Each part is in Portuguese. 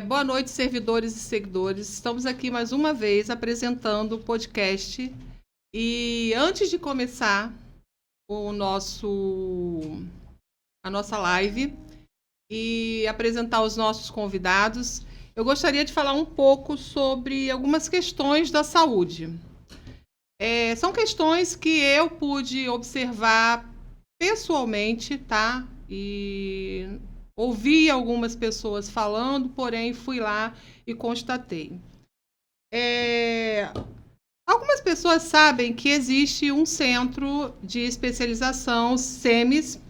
Boa noite, servidores e seguidores. Estamos aqui mais uma vez apresentando o podcast. E antes de começar a nossa live e apresentar os nossos convidados, eu gostaria de falar um pouco sobre algumas questões da saúde. São questões que eu pude observar pessoalmente, tá? E ouvi algumas pessoas falando, porém fui lá e constatei. Algumas pessoas sabem que existe um centro de especialização, SEMES,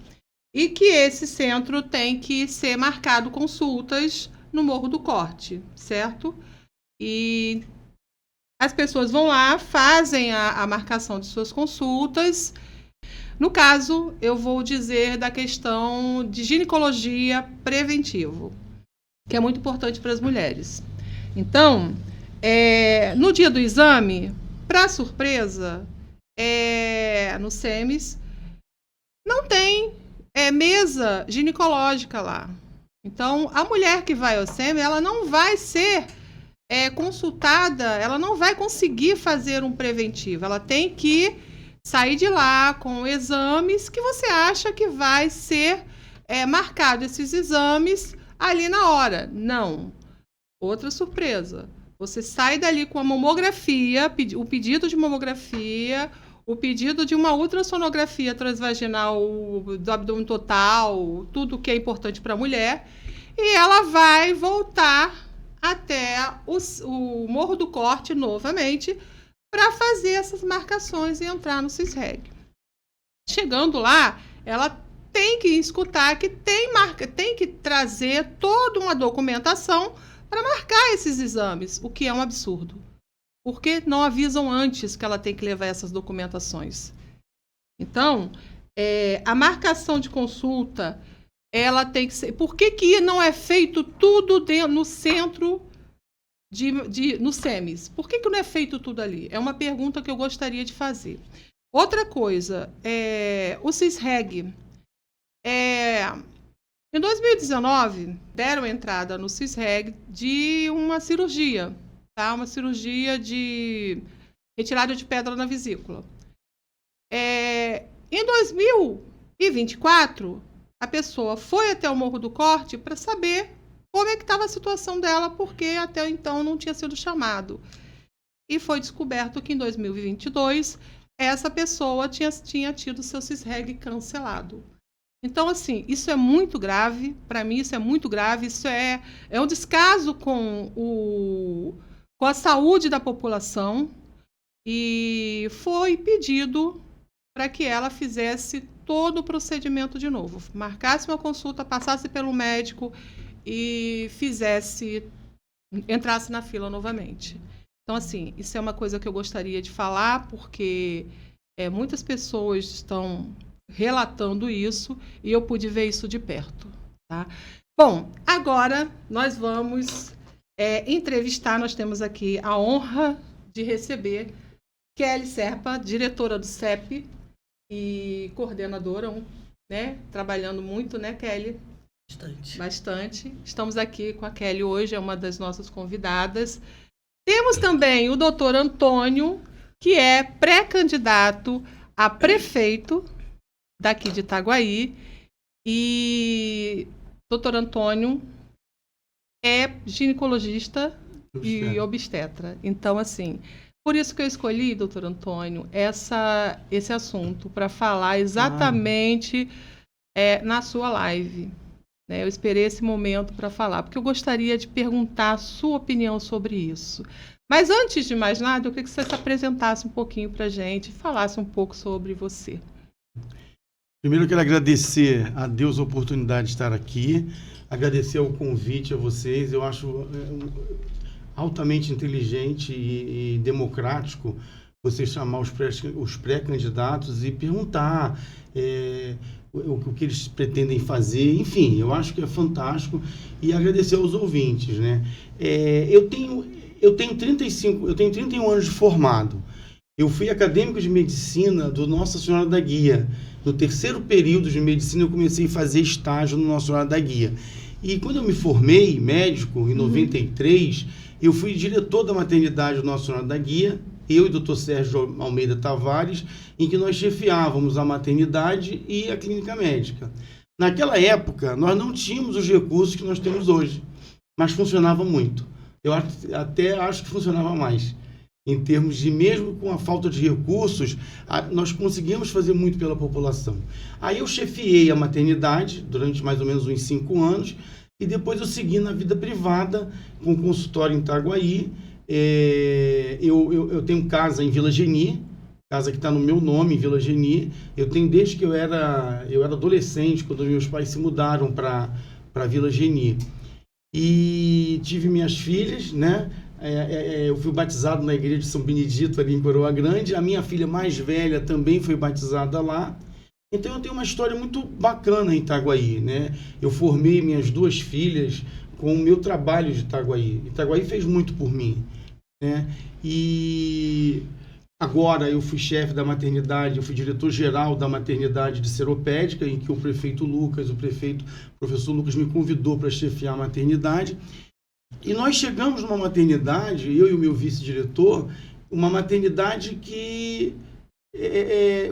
e que esse centro tem que ser marcado consultas no Morro do Corte, certo? E as pessoas vão lá, fazem a marcação de suas consultas. No caso, eu vou dizer da questão de ginecologia preventivo, que é muito importante para as mulheres. Então, no dia do exame, para surpresa, no SEMES, não tem mesa ginecológica lá. Então, a mulher que vai ao SEMES, ela não vai ser consultada, ela não vai conseguir fazer um preventivo. Ela tem que sair de lá com exames que você acha que vai ser marcado esses exames ali na hora. Não. Outra surpresa. Você sai dali com a mamografia, o pedido de mamografia, o pedido de uma ultrassonografia transvaginal do abdômen total, tudo que é importante para a mulher, e ela vai voltar até o Morro do Corte novamente para fazer essas marcações e entrar no CISREG. Chegando lá, ela tem que escutar que tem que trazer toda uma documentação para marcar esses exames, o que é um absurdo. Porque não avisam antes que ela tem que levar essas documentações. Então, a marcação de consulta, ela tem que ser... Por que não é feito tudo no centro no SEMES? Por que não é feito tudo ali? É uma pergunta que eu gostaria de fazer. Outra coisa, o CISREG. Em 2019, deram entrada no CISREG de uma cirurgia, tá? Uma cirurgia de retirada de pedra na vesícula. Em 2024, a pessoa foi até o Morro do Corte para saber como é que estava a situação dela, porque até então não tinha sido chamado. E foi descoberto que em 2022, essa pessoa tinha tido seu CISREG cancelado. Então, assim, isso é muito grave, para mim isso é muito grave, isso é um descaso com a saúde da população, e foi pedido para que ela fizesse todo o procedimento de novo, marcasse uma consulta, passasse pelo médico e entrasse na fila novamente. Então, assim, isso é uma coisa que eu gostaria de falar, porque muitas pessoas estão relatando isso e eu pude ver isso de perto, tá? Bom, agora nós vamos entrevistar, nós temos aqui a honra de receber Kelly Serpa, diretora do CEP e coordenadora, né? Trabalhando muito, né, Kelly? Bastante. Estamos aqui com a Kelly hoje, é uma das nossas convidadas. Temos também o doutor Antônio, que é pré-candidato a prefeito daqui de Itaguaí. E doutor Antônio é ginecologista e obstetra. Então, assim, por isso que eu escolhi, doutor Antônio, esse assunto, para falar exatamente na sua live. Eu esperei esse momento para falar, porque eu gostaria de perguntar a sua opinião sobre isso. Mas antes de mais nada, eu queria que você se apresentasse um pouquinho para a gente, falasse um pouco sobre você. Primeiro, eu quero agradecer a Deus a oportunidade de estar aqui, agradecer o convite a vocês. Eu acho altamente inteligente e democrático você chamar os pré-candidatos e perguntar o que eles pretendem fazer. Enfim, eu acho que é fantástico, e agradecer aos ouvintes, né? Eu tenho 31 anos de formado. Eu fui acadêmico de medicina do Nossa Senhora da Guia. No terceiro período de medicina, eu comecei a fazer estágio no Nossa Senhora da Guia. E quando eu me formei médico, em 93, eu fui diretor da maternidade do Nossa Senhora da Guia, eu e o Dr. Sérgio Almeida Tavares, em que nós chefiávamos a maternidade e a clínica médica. Naquela época, nós não tínhamos os recursos que nós temos hoje, mas funcionava muito. Eu até acho que funcionava mais. Em termos de, mesmo com a falta de recursos, nós conseguimos fazer muito pela população. Aí eu chefiei a maternidade durante mais ou menos uns 5 anos, e depois eu segui na vida privada, com consultório em Itaguaí. Eu tenho casa em Vila Geni, casa que está no meu nome, em Vila Geni. Eu tenho desde que eu era adolescente, quando meus pais se mudaram para Vila Geni. E tive minhas filhas, né? Eu fui batizado na igreja de São Benedito, ali em Coroa Grande. A minha filha mais velha também foi batizada lá. Então eu tenho uma história muito bacana em Itaguaí, né? Eu formei minhas 2 filhas com o meu trabalho de Itaguaí. Itaguaí fez muito por mim, né? E agora eu fui chefe da maternidade, eu fui diretor-geral da maternidade de Seropédica, em que o prefeito Lucas, professor Lucas, me convidou para chefiar a maternidade. E nós chegamos numa maternidade, eu e o meu vice-diretor, uma maternidade que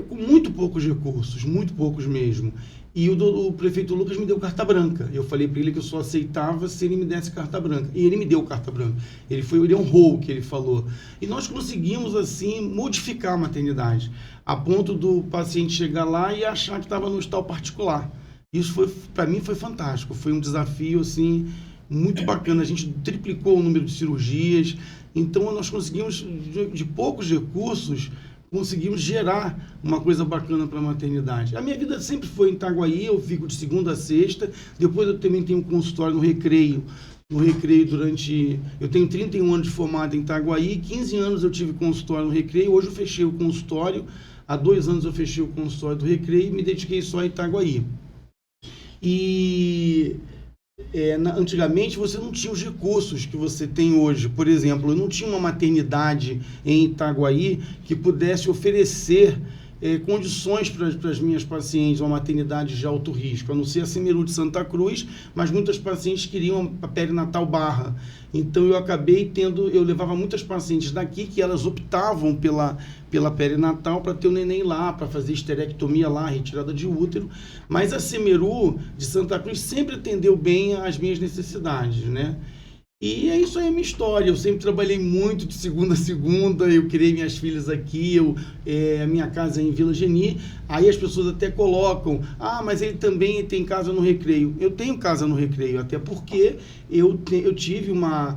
com muito poucos recursos, muito poucos mesmo. E o prefeito Lucas me deu carta branca. Eu falei para ele que eu só aceitava se ele me desse carta branca. E ele me deu carta branca. Ele honrou o que ele falou. E nós conseguimos, assim, modificar a maternidade, a ponto do paciente chegar lá e achar que estava no hospital particular. Isso, para mim, foi fantástico. Foi um desafio, assim, muito bacana. A gente triplicou o número de cirurgias. Então, nós conseguimos, de poucos recursos, conseguimos gerar uma coisa bacana para a maternidade. A minha vida sempre foi em Itaguaí, eu fico de segunda a sexta. Depois eu também tenho um consultório no Recreio. Eu tenho 31 anos de formado em Itaguaí, 15 anos eu tive consultório no Recreio. Hoje eu fechei o consultório, há 2 anos eu fechei o consultório do Recreio e me dediquei só a Itaguaí. E antigamente você não tinha os recursos que você tem hoje. Por exemplo, eu não tinha uma maternidade em Itaguaí que pudesse oferecer condições para as minhas pacientes, uma maternidade de alto risco, a não ser a Semeru de Santa Cruz, mas muitas pacientes queriam a perinatal Barra. Então eu levava muitas pacientes daqui que elas optavam pela perinatal para ter o neném lá, para fazer esterectomia lá, retirada de útero, mas a Semeru de Santa Cruz sempre atendeu bem às minhas necessidades, né? E é isso aí a minha história. Eu sempre trabalhei muito de segunda a segunda, eu criei minhas filhas aqui, a minha casa é em Vila Geni. Aí as pessoas até colocam, mas ele também tem casa no Recreio. Eu tenho casa no Recreio, até porque eu tive uma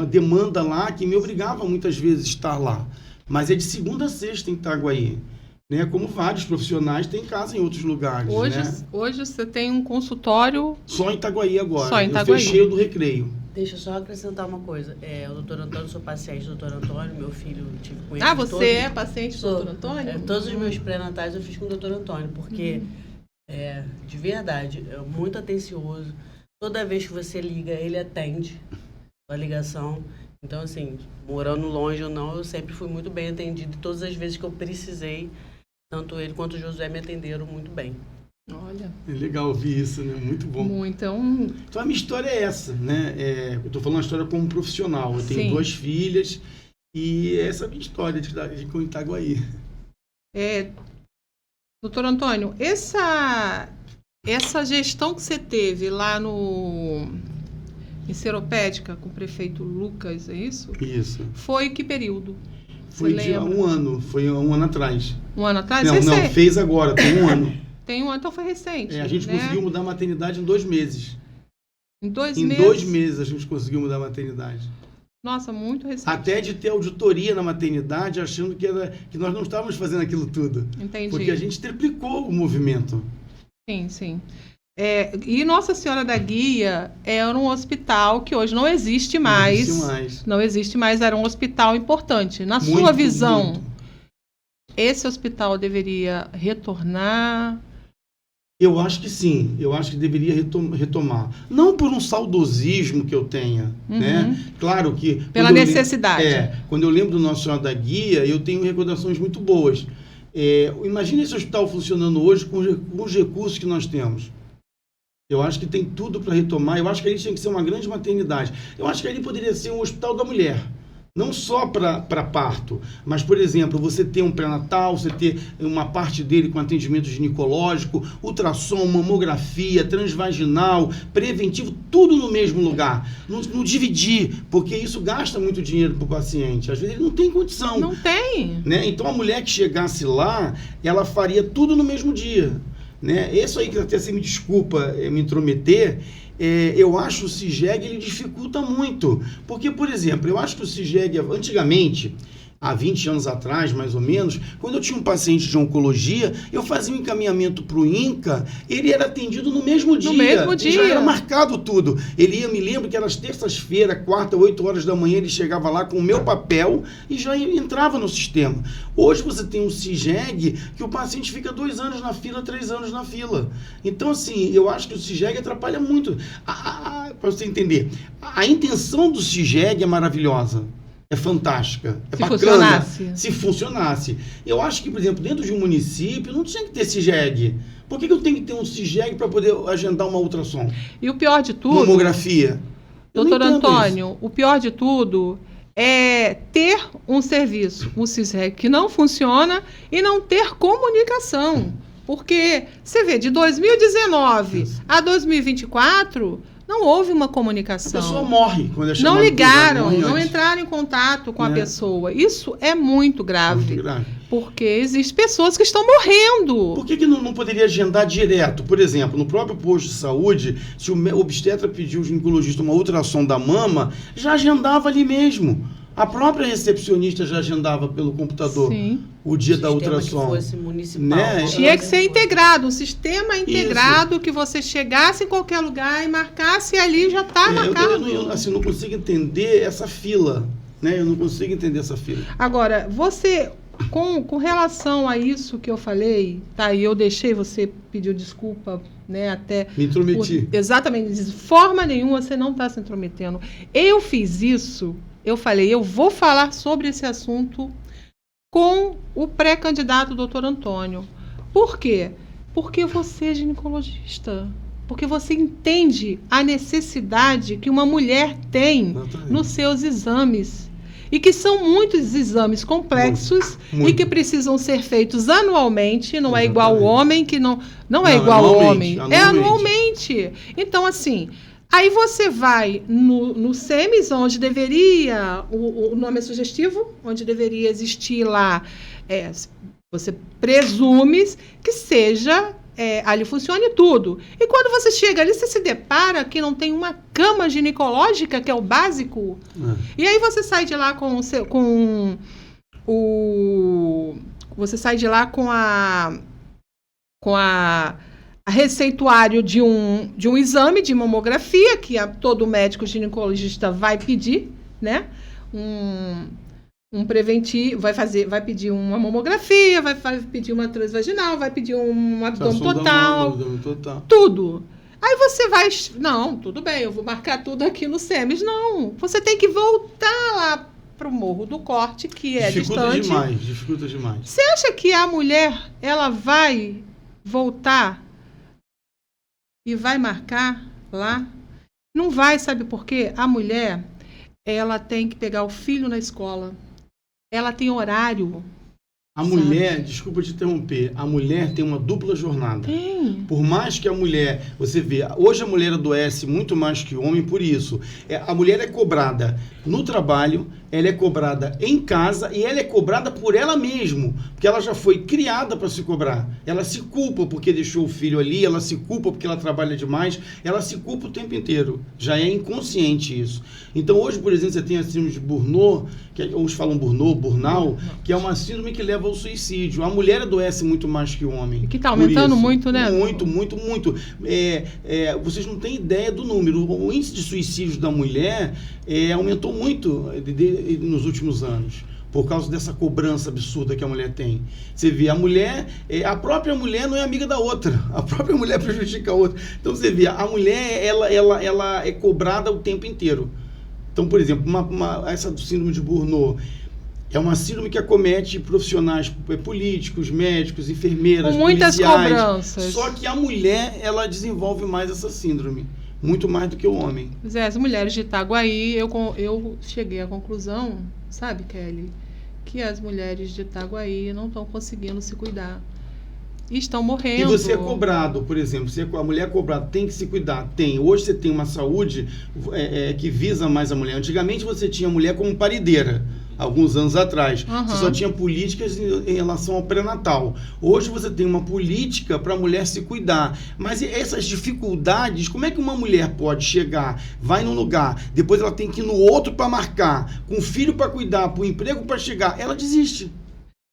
demanda lá que me obrigava muitas vezes a estar lá. Mas é de segunda a sexta em Itaguaí. Né? Como vários profissionais têm casa em outros lugares. Hoje você tem um consultório... Só em Itaguaí agora. Só em Itaguaí. Eu fechei o do Recreio. Deixa eu só acrescentar uma coisa. O doutor Antônio, sou paciente do doutor Antônio, meu filho, tive com ele. Você é paciente do doutor Antônio? Todos os meus pré-natais eu fiz com o doutor Antônio, porque, de verdade, é muito atencioso. Toda vez que você liga, ele atende a ligação. Então, assim, morando longe ou não, eu sempre fui muito bem atendido. E todas as vezes que eu precisei, tanto ele quanto o Josué me atenderam muito bem. Olha. É legal ouvir isso, né? Muito bom. Então a minha história é essa, né? Eu estou falando uma história como profissional. Eu tenho 2 filhas e essa é a minha história de Itaguaí. Doutor Antônio, essa gestão que você teve lá em Seropédica com o prefeito Lucas, é isso? Isso. Foi que período? Foi de 1 ano, foi 1 ano atrás. 1 ano atrás? Não, fez agora, tem 1 ano. Tem 1 ano, então foi recente. A gente conseguiu mudar a maternidade em 2 meses. Em 2 meses? Em 2 meses a gente conseguiu mudar a maternidade. Nossa, muito recente. Até de ter auditoria na maternidade, achando que nós não estávamos fazendo aquilo tudo. Entendi. Porque a gente triplicou o movimento. Sim. E Nossa Senhora da Guia era um hospital que hoje não existe mais. Não existe mais, era um hospital importante. Na sua visão, esse hospital deveria retornar? Eu acho que sim, eu acho que deveria retomar. Não por um saudosismo que eu tenha, né? Claro que... Pela necessidade. Quando eu lembro do Nossa Senhora da Guia, eu tenho recordações muito boas. Imagina esse hospital funcionando hoje com os recursos que nós temos. Eu acho que tem tudo para retomar. Eu acho que ali tinha que ser uma grande maternidade. Eu acho que ali poderia ser um hospital da mulher. Não só para parto, mas, por exemplo, você ter um pré-natal, você ter uma parte dele com atendimento ginecológico, ultrassom, mamografia, transvaginal, preventivo, tudo no mesmo lugar. Não dividir, porque isso gasta muito dinheiro para o paciente. Às vezes ele não tem condição. Não tem. Né? Então, a mulher que chegasse lá, ela faria tudo no mesmo dia. Né? Isso aí, que até você me desculpa me intrometer, eu acho o CIGEG, ele dificulta muito. Porque, por exemplo, eu acho que o CIGEG, antigamente, há 20 anos atrás, mais ou menos, quando eu tinha um paciente de oncologia, eu fazia um encaminhamento para o INCA, ele era atendido no mesmo dia. No mesmo dia. Já era marcado tudo. Ele ia, me lembro que era às terças-feiras, quarta, 8 horas da manhã, ele chegava lá com o meu papel e já entrava no sistema. Hoje você tem um CIGEG que o paciente fica 2 anos na fila, 3 anos na fila. Então, assim, eu acho que o CIGEG atrapalha muito. Para você entender, a intenção do CIGEG é maravilhosa. É fantástica, é bacana, funcionasse. Se funcionasse. Eu acho que, por exemplo, dentro de um município não tinha que ter CIGEG. Por que eu tenho que ter um CIGEG para poder agendar uma ultrassom? E o pior de tudo... Mamografia. Doutor Antônio, o pior de tudo é ter um serviço, um CIGEG que não funciona e não ter comunicação. Porque, você vê, de 2019 a 2024... não houve uma comunicação. A pessoa morre quando é chamada. Não ligaram, não entraram em contato com a pessoa. Isso é muito grave. Muito grave. Porque existem pessoas que estão morrendo. Por que não poderia agendar direto? Por exemplo, no próprio posto de saúde, se o obstetra pediu ao ginecologista uma ultrassom da mama, já agendava ali mesmo. A própria recepcionista já agendava pelo computador. Sim. O dia da ultrassom. Que fosse municipal. Né? Tinha que ser integrado, um sistema integrado. Isso. Que você chegasse em qualquer lugar e marcasse e ali já está marcado. Eu não consigo entender essa fila. Né? Eu não consigo entender essa fila. Agora, você, com relação a isso que eu falei, tá? E eu deixei, você pediu desculpa, né? Até me intrometi. Exatamente, de forma nenhuma você não está se intrometendo. Eu fiz isso. Eu falei, eu vou falar sobre esse assunto com o pré-candidato doutor Antônio. Por quê? Porque você é ginecologista. Porque você entende a necessidade que uma mulher tem nos seus exames. E que são muitos exames complexos muito. E que precisam ser feitos anualmente. Não é igual ao homem, que não é igual ao homem. É anualmente. Então, assim... Aí você vai no SEMES, onde deveria, o nome é sugestivo, onde deveria existir lá, você presume que seja, ali funcione tudo. E quando você chega ali, você se depara que não tem uma cama ginecológica, que é o básico. E aí você sai de lá você sai de lá com a receituário de um exame de mamografia, que todo médico ginecologista vai pedir, né? Um preventivo, vai pedir uma mamografia, vai pedir uma transvaginal, vai pedir um abdômen total, tudo. Aí você vai, não, tudo bem, eu vou marcar tudo aqui no SEMES. Não, você tem que voltar lá para o Morro do Corte, que é distante. Dificulta demais. Você acha que a mulher, ela vai voltar e vai marcar lá? Não vai, sabe por quê? A mulher, ela tem que pegar o filho na escola. Ela tem horário. A mulher, desculpa te interromper, a mulher tem uma dupla jornada. Tem. Por mais que a mulher, você vê, hoje a mulher adoece muito mais que o homem por isso. A mulher é cobrada no trabalho, ela é cobrada em casa e ela é cobrada por ela mesma, porque ela já foi criada para se cobrar. Ela se culpa porque deixou o filho ali, ela se culpa porque ela trabalha demais, ela se culpa o tempo inteiro. Já é inconsciente isso. Então hoje, por exemplo, você tem a síndrome de Burnout, uns falam Burnout, que é uma síndrome que leva ao suicídio. A mulher adoece muito mais que o homem. E que está aumentando muito, né? Muito. Vocês não têm ideia do número. O índice de suicídio da mulher aumentou muito nos últimos anos, por causa dessa cobrança absurda que a mulher tem. Você vê, a própria mulher não é amiga da outra, a própria mulher prejudica a outra. Então você vê, a mulher, ela é cobrada o tempo inteiro. Então, por exemplo, essa síndrome de Burnout, É uma síndrome que acomete profissionais políticos, médicos, enfermeiras, Com muitas policiais. cobranças. Só que a mulher, ela desenvolve mais essa síndrome. Muito mais do que o homem. Pois é, as mulheres de Itaguaí, eu cheguei à conclusão, sabe, Kelly, que as mulheres de Itaguaí não estão conseguindo se cuidar. E estão morrendo. E você é cobrado, por exemplo, a mulher é cobrada, tem que se cuidar. Tem. Hoje você tem uma saúde que visa mais a mulher. Antigamente você tinha a mulher como parideira. Alguns anos atrás. Você só tinha políticas em relação ao pré-natal. Hoje você tem uma política para a mulher se cuidar. Mas essas dificuldades, como é que uma mulher pode chegar, vai num lugar, depois ela tem que ir no outro para marcar, com o filho para cuidar, com o emprego para chegar, ela desiste.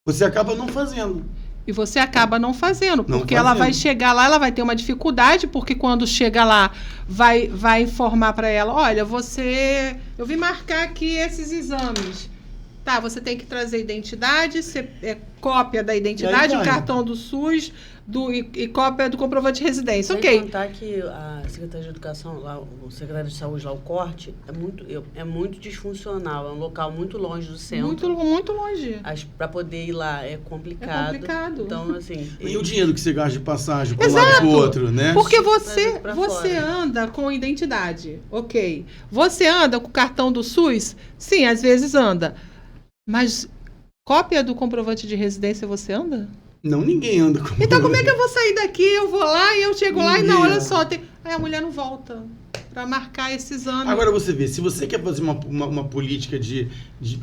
Você acaba não fazendo. E você acaba não fazendo, porque ela vai chegar lá, ela vai ter uma dificuldade, porque quando chega lá, vai informar para ela, olha, eu vim marcar aqui esses exames. Tá, você tem que trazer identidade, cópia da identidade, o cartão do SUS e cópia do comprovante de residência. Sem contar que a Secretaria de Educação, lá, o secretário de Saúde, lá, o corte, é muito disfuncional. É um local muito longe do centro. Muito longe. Para poder ir lá é complicado. Então, assim... E o dinheiro que você gasta de passagem para um lado e para o outro, né? Porque você anda com identidade, ok. Você anda com o cartão do SUS? Sim, às vezes anda. Mas cópia do comprovante de residência você anda? Não, ninguém anda com. Então como é que eu vou sair daqui? Eu vou lá e eu chego lá e não, olha só, aí a mulher não volta para marcar esse exame. Agora você vê, se você quer fazer uma política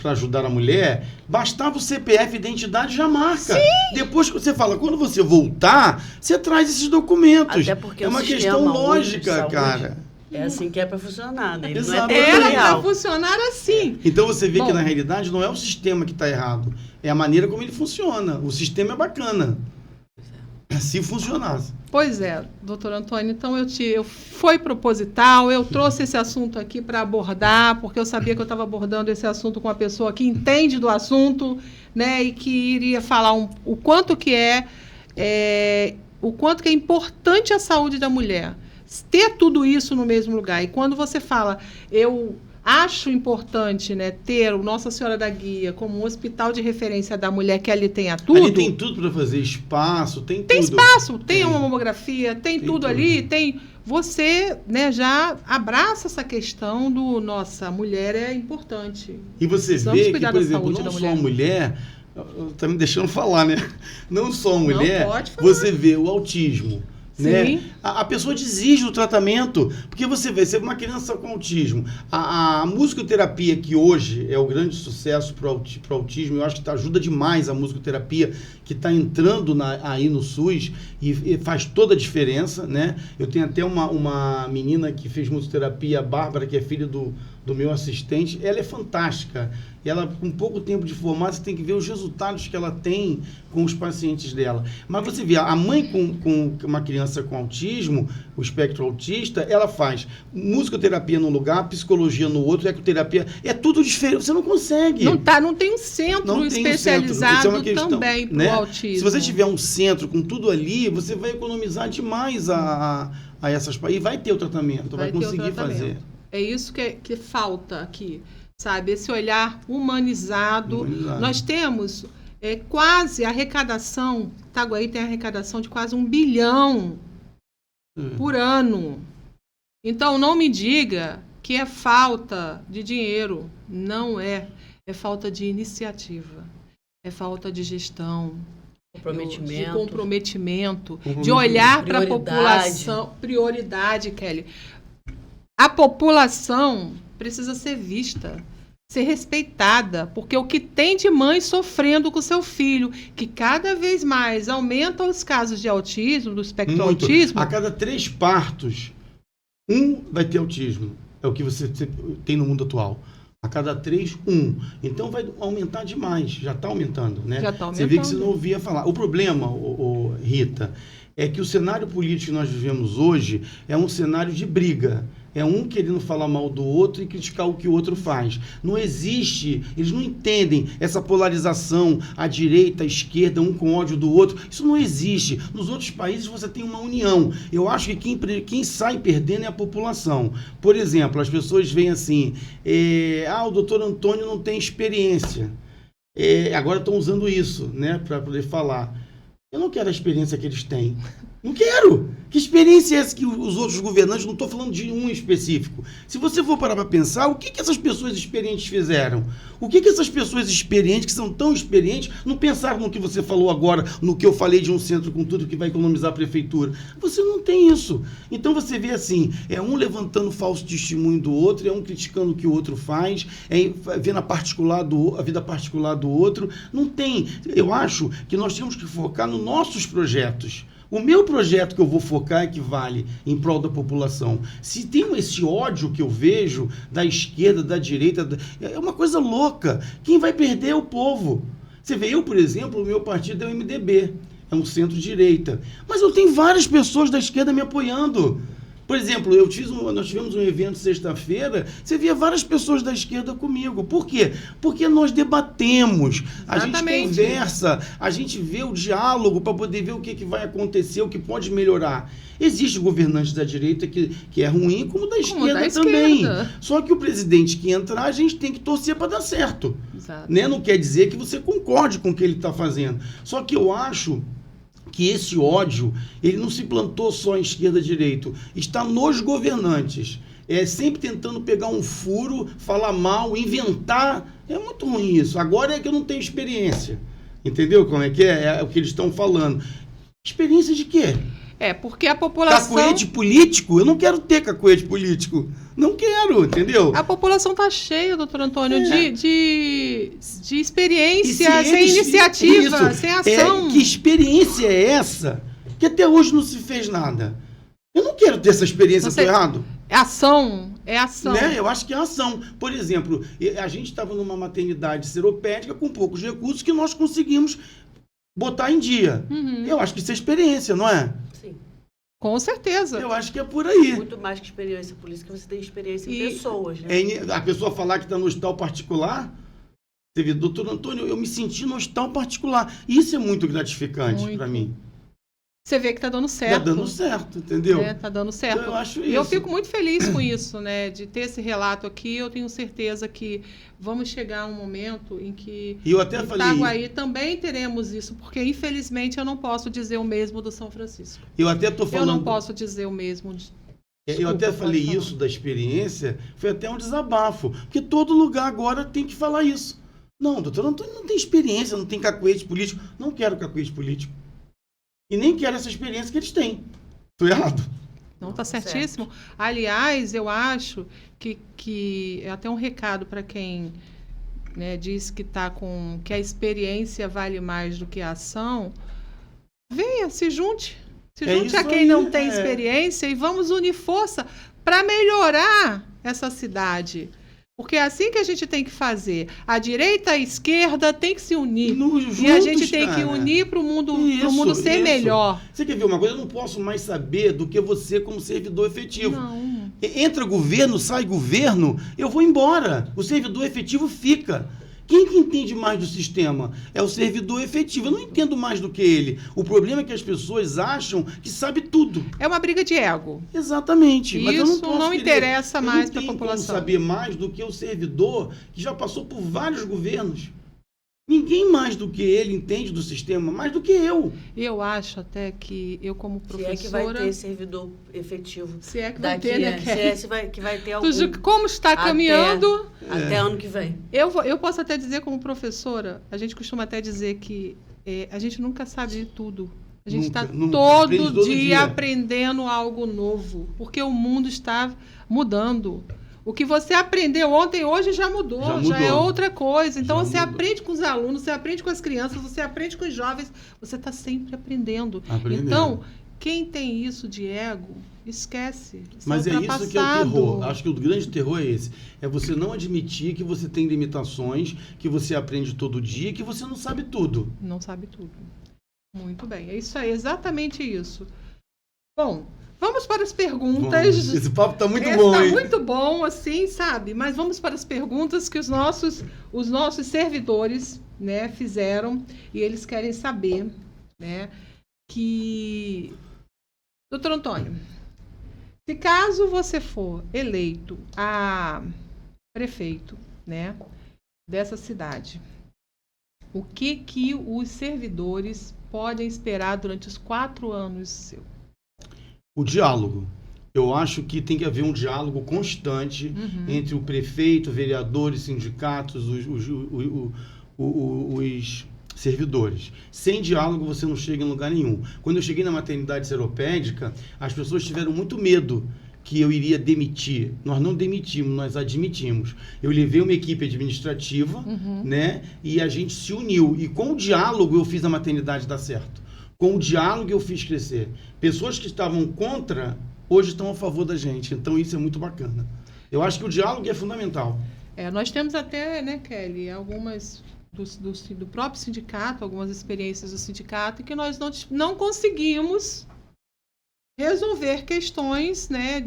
para ajudar a mulher, bastava o CPF, identidade, já marca. Sim. Depois que você fala, quando você voltar, você traz esses documentos. Até porque é uma questão lógica, cara. É assim que é para funcionar, né? Era para funcionar assim. Então você vê que na realidade não é o sistema que está errado, é a maneira como ele funciona. O sistema é bacana. Se funcionasse. Pois é, doutor Antônio, então eu foi proposital, eu trouxe esse assunto aqui para abordar, porque eu sabia que eu estava abordando esse assunto com uma pessoa que entende do assunto, né, e que iria falar o quanto que é importante a saúde da mulher. Ter tudo isso no mesmo lugar. E quando você fala, eu acho importante, né, ter o Nossa Senhora da Guia como um hospital de referência da mulher, que ali tenha tudo. Ali tem tudo para fazer, espaço, tem tudo. Tem espaço, tem uma mamografia, tem tudo ali, tem... Você, né, já abraça essa questão do, nossa, a mulher é importante. E você vê que, por exemplo, não só a mulher... Está me deixando falar, né? Não só a mulher, você vê o autismo. Né? A pessoa desiste do tratamento, porque você vê, uma criança com autismo, a musicoterapia, que hoje é o grande sucesso para o autismo, eu acho que ajuda demais a musicoterapia, que está entrando aí no SUS e faz toda a diferença, né? Eu tenho até uma menina que fez musicoterapia, a Bárbara, que é filha do meu assistente, ela é fantástica. Ela, com pouco tempo de formada, você tem que ver os resultados que ela tem com os pacientes dela. Mas você vê, a mãe com uma criança com autismo, o espectro autista, ela faz musicoterapia num lugar, psicologia no outro, ecoterapia, é tudo diferente, você não consegue. Não tem um centro especializado também para o autismo. Se você tiver um centro com tudo ali, você vai economizar demais a essas... E vai ter o tratamento, vai conseguir fazer. É isso que falta aqui, sabe? Esse olhar humanizado. Nós temos quase a arrecadação, Itaguaí tem a arrecadação de quase 1 bilhão por ano. Então, não me diga que é falta de dinheiro. Não é. É falta de iniciativa. É falta de gestão. De comprometimento. De olhar para a população. Prioridade, Kelly. A população precisa ser vista, ser respeitada, porque o que tem de mãe sofrendo com seu filho, que cada vez mais aumenta os casos de autismo, do espectro autismo. A cada 3 partos, 1 vai ter autismo. É o que você tem no mundo atual. A cada 3, 1. Então vai aumentar demais. Já está aumentando, né? Já está aumentando. Você vê que você não ouvia falar. O problema, Rita, é que o cenário político que nós vivemos hoje é um cenário de briga. É um querendo falar mal do outro e criticar o que o outro faz. Não existe, eles não entendem essa polarização, a direita, a esquerda, um com ódio do outro. Isso não existe. Nos outros países você tem uma união. Eu acho que quem sai perdendo é a população. Por exemplo, as pessoas veem assim, o doutor Antônio não tem experiência. agora estão usando isso, né, para poder falar. Eu não quero a experiência que eles têm. Não quero! Que experiência é essa que os outros governantes, não estou falando de um específico. Se você for parar para pensar, o que essas pessoas experientes fizeram? O que essas pessoas experientes, que são tão experientes, não pensaram no que você falou agora, no que eu falei de um centro com tudo que vai economizar a prefeitura? Você não tem isso. Então você vê assim, é um levantando falso testemunho do outro, é um criticando o que o outro faz, é vendo a vida particular do outro. Não tem. Eu acho que nós temos que focar nos nossos projetos. O meu projeto que eu vou focar é que vale em prol da população. Se tem esse ódio que eu vejo da esquerda, da direita, é uma coisa louca. Quem vai perder é o povo. Você vê, eu, por exemplo, o meu partido é o MDB, é um centro-direita. Mas eu tenho várias pessoas da esquerda me apoiando. Por exemplo, nós tivemos um evento sexta-feira, você via várias pessoas da esquerda comigo. Por quê? Porque nós debatemos, a gente conversa, a gente vê o diálogo para poder ver o que vai acontecer, o que pode melhorar. Existe governante da direita que é ruim, como da esquerda também. Só que o presidente que entrar, a gente tem que torcer para dar certo. Né? Não quer dizer que você concorde com o que ele está fazendo. Só que eu acho que esse ódio, ele não se plantou só em esquerda e direita, está nos governantes. Sempre tentando pegar um furo, falar mal, inventar. É muito ruim isso. Agora é que eu não tenho experiência. Entendeu como é que é? É o que eles estão falando. Experiência de quê? Porque a população... Cacoete político? Eu não quero ter cacoete político. Não quero, entendeu? A população está cheia, doutor Antônio, de experiência, sem iniciativa, sem ação. Que experiência é essa que até hoje não se fez nada? Eu não quero ter essa experiência, estou errado? É ação. Né? Eu acho que é ação. Por exemplo, a gente estava numa maternidade seropédica com poucos recursos que nós conseguimos botar em dia. Eu acho que isso é experiência, não é? Sim. Com certeza. Eu acho que é por aí. Muito mais que experiência política, você tem experiência em pessoas, né? A pessoa falar que está no hospital particular, você vê, doutor Antônio, eu me senti no hospital particular. Isso é muito gratificante para mim. Você vê que está dando certo. Está dando certo, entendeu? Está dando certo. Então, eu acho isso. E eu fico muito feliz com isso, né? De ter esse relato aqui. Eu tenho certeza que vamos chegar a um momento em que eu até em Itaguaí também teremos isso, porque infelizmente eu não posso dizer o mesmo do São Francisco. Eu até estou falando. Eu não posso dizer o mesmo. Eu até falei isso da experiência, foi até um desabafo, porque todo lugar agora tem que falar isso. Não, doutor Antônio não tem experiência, não tem cacuete político. Não quero cacuete político. E nem quero essa experiência que eles têm. Estou errado? Não, está certíssimo. Certo. Aliás, eu acho que é até um recado para quem, né, diz que que a experiência vale mais do que a ação. Venha, se junte. Se junte a quem não tem experiência e vamos unir força para melhorar essa cidade. Porque é assim que a gente tem que fazer. A direita e a esquerda tem que se unir. Juntos, e a gente tem que unir para o mundo ser melhor. Você quer ver uma coisa? Eu não posso mais saber do que você como servidor efetivo. Não. Entra governo, sai governo, eu vou embora. O servidor efetivo fica. Quem que entende mais do sistema? É o servidor efetivo. Eu não entendo mais do que ele. O problema é que as pessoas acham que sabe tudo. É uma briga de ego. Exatamente. Isso mas eu não posso interessa mais para a população. Eu não tenho como saber mais do que o servidor que já passou por vários governos. Ninguém mais do que ele entende do sistema, mais do que eu. Eu acho até que eu, como professora... Se é que vai ter servidor efetivo. Se é que vai ter, né, Kelly? Se é que vai ter algum... Como está caminhando... Até ano que vem. Eu posso até dizer, como professora, a gente costuma até dizer que a gente nunca sabe de tudo. A gente está todo dia aprendendo algo novo, porque o mundo está mudando. O que você aprendeu ontem, hoje já mudou, já é outra coisa. Então, você aprende com os alunos, você aprende com as crianças, você aprende com os jovens, você está sempre aprendendo. Então, quem tem isso de ego, esquece. Mas é isso que é o terror. Acho que o grande terror é esse. É você não admitir que você tem limitações, que você aprende todo dia, que você não sabe tudo. Não sabe tudo. Muito bem. É isso aí, exatamente isso. Bom... Vamos para as perguntas. Esse papo está muito bom, hein? Está muito bom, assim, sabe? Mas vamos para as perguntas que os nossos servidores, né, fizeram. E eles querem saber, né, que... Doutor Antônio, se caso você for eleito a prefeito, né, dessa cidade, O que os servidores podem esperar durante os 4 anos seu? O diálogo. Eu acho que tem que haver um diálogo constante entre o prefeito, vereadores, sindicatos, os servidores. Sem diálogo você não chega em lugar nenhum. Quando eu cheguei na maternidade seropédica, as pessoas tiveram muito medo que eu iria demitir. Nós não demitimos, nós admitimos. Eu levei uma equipe administrativa, né? E a gente se uniu. E com o diálogo eu fiz a maternidade dar certo. Com o diálogo eu fiz crescer. Pessoas que estavam contra, hoje estão a favor da gente. Então isso é muito bacana. Eu acho que o diálogo é fundamental. Nós temos até, né, Kelly, algumas do próprio sindicato, algumas experiências do sindicato, que nós não conseguimos resolver questões, né,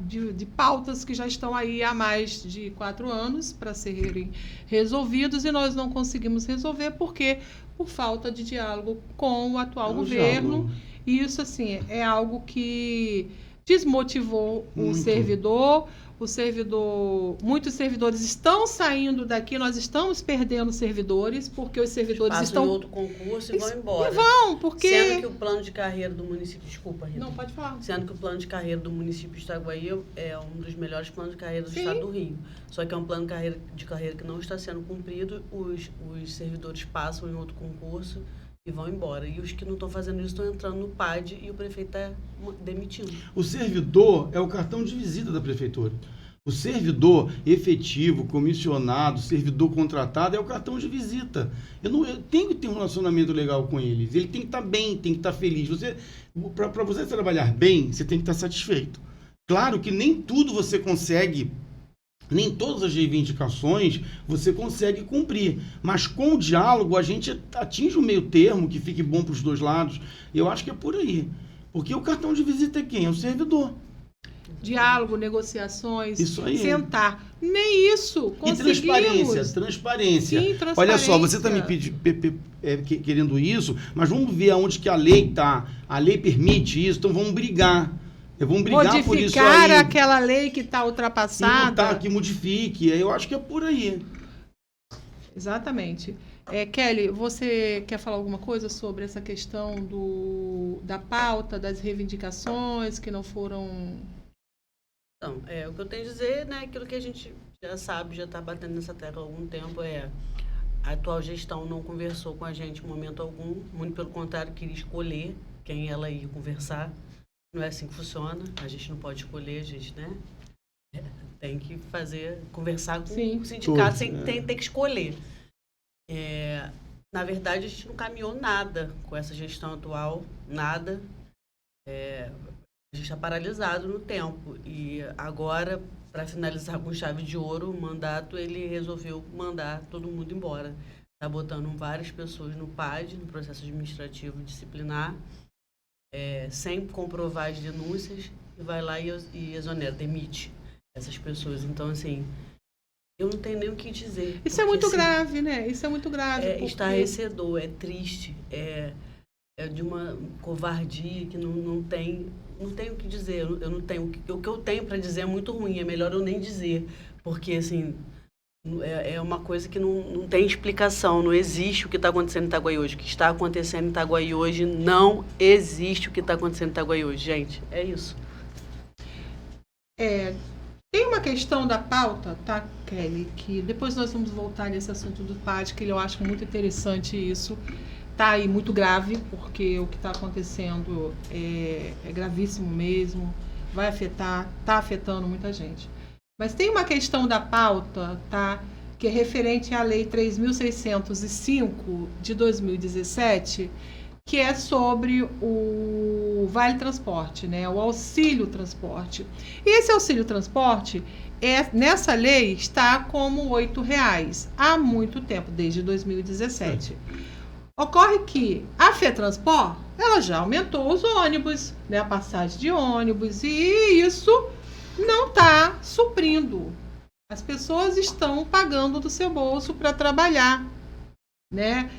de pautas que já estão aí há mais de 4 anos para serem resolvidos, e nós não conseguimos resolver porque por falta de diálogo com o atual governo. E isso, assim, é algo que desmotivou o servidor. Muitos servidores estão saindo daqui, nós estamos perdendo servidores, porque os servidores estão em outro concurso e vão embora. E vão, porque... Sendo que o plano de carreira do município... Desculpa, Rita. Não, pode falar. Sendo que o plano de carreira do município de Itaguaí é um dos melhores planos de carreira do estado do Rio. Só que é um plano de carreira que não está sendo cumprido, os servidores passam em outro concurso e vão embora. E os que não estão fazendo isso estão entrando no PAD e o prefeito está demitindo. O servidor é o cartão de visita da prefeitura. O servidor efetivo, comissionado, servidor contratado é o cartão de visita. Eu tenho que ter um relacionamento legal com eles. Ele tem que estar bem, tem que estar feliz. Para você trabalhar bem, você tem que estar satisfeito. Claro que nem tudo você consegue, nem todas as reivindicações você consegue cumprir. Mas com o diálogo a gente atinge o meio termo que fique bom para os dois lados. Eu acho que é por aí. Porque o cartão de visita é quem? É o servidor. Diálogo, negociações, isso aí. Sentar. Nem isso conseguimos. E transparência. Sim, transparência. Olha só, você está me querendo isso, mas vamos ver aonde que a lei está. A lei permite isso, então vamos brigar. Vamos brigar por isso aí. Modificar aquela lei que está ultrapassada. Que modifique. Eu acho que é por aí. Exatamente. Kelly, você quer falar alguma coisa sobre essa questão da pauta, das reivindicações que não foram... Então, o que eu tenho a dizer, né, aquilo que a gente já sabe, já está batendo nessa tecla há algum tempo, a atual gestão não conversou com a gente em momento algum, muito pelo contrário, queria escolher quem ela ia conversar. Não é assim que funciona, a gente não pode escolher, a gente, né, tem que conversar com o sindicato, tem que escolher. Na verdade, a gente não caminhou nada com essa gestão atual, nada. A gente está paralisado no tempo. E agora, para finalizar com chave de ouro o mandato, ele resolveu mandar todo mundo embora. Está botando várias pessoas no PAD, no processo administrativo disciplinar, sem comprovar as denúncias, e vai lá e exonera, demite essas pessoas. Então, assim, eu não tenho nem o que dizer. Isso é muito grave, né? Isso é muito grave. É estarrecedor, é triste, é de uma covardia que não tem o que dizer. Eu não tenho, o que eu tenho para dizer é muito ruim, é melhor eu nem dizer, porque assim, é uma coisa que não tem explicação, não existe o que está acontecendo em Itaguaí hoje. O que está acontecendo em Itaguaí hoje não existe o que está acontecendo em Itaguaí hoje, gente, é isso. Tem uma questão da pauta, tá, Kelly, que depois nós vamos voltar nesse assunto do PAD, que eu acho muito interessante isso. Tá aí muito grave, porque o que está acontecendo é gravíssimo mesmo, está afetando muita gente. Mas tem uma questão da pauta, tá, que é referente à Lei 3.605 de 2017, que é sobre o Vale Transporte, né, o Auxílio Transporte. E esse Auxílio Transporte, nessa lei, está como R$ 8,00 há muito tempo, desde 2017. Ocorre que a FETransport, ela já aumentou os ônibus, né, a passagem de ônibus, e isso não está suprindo. As pessoas estão pagando do seu bolso para trabalhar, né?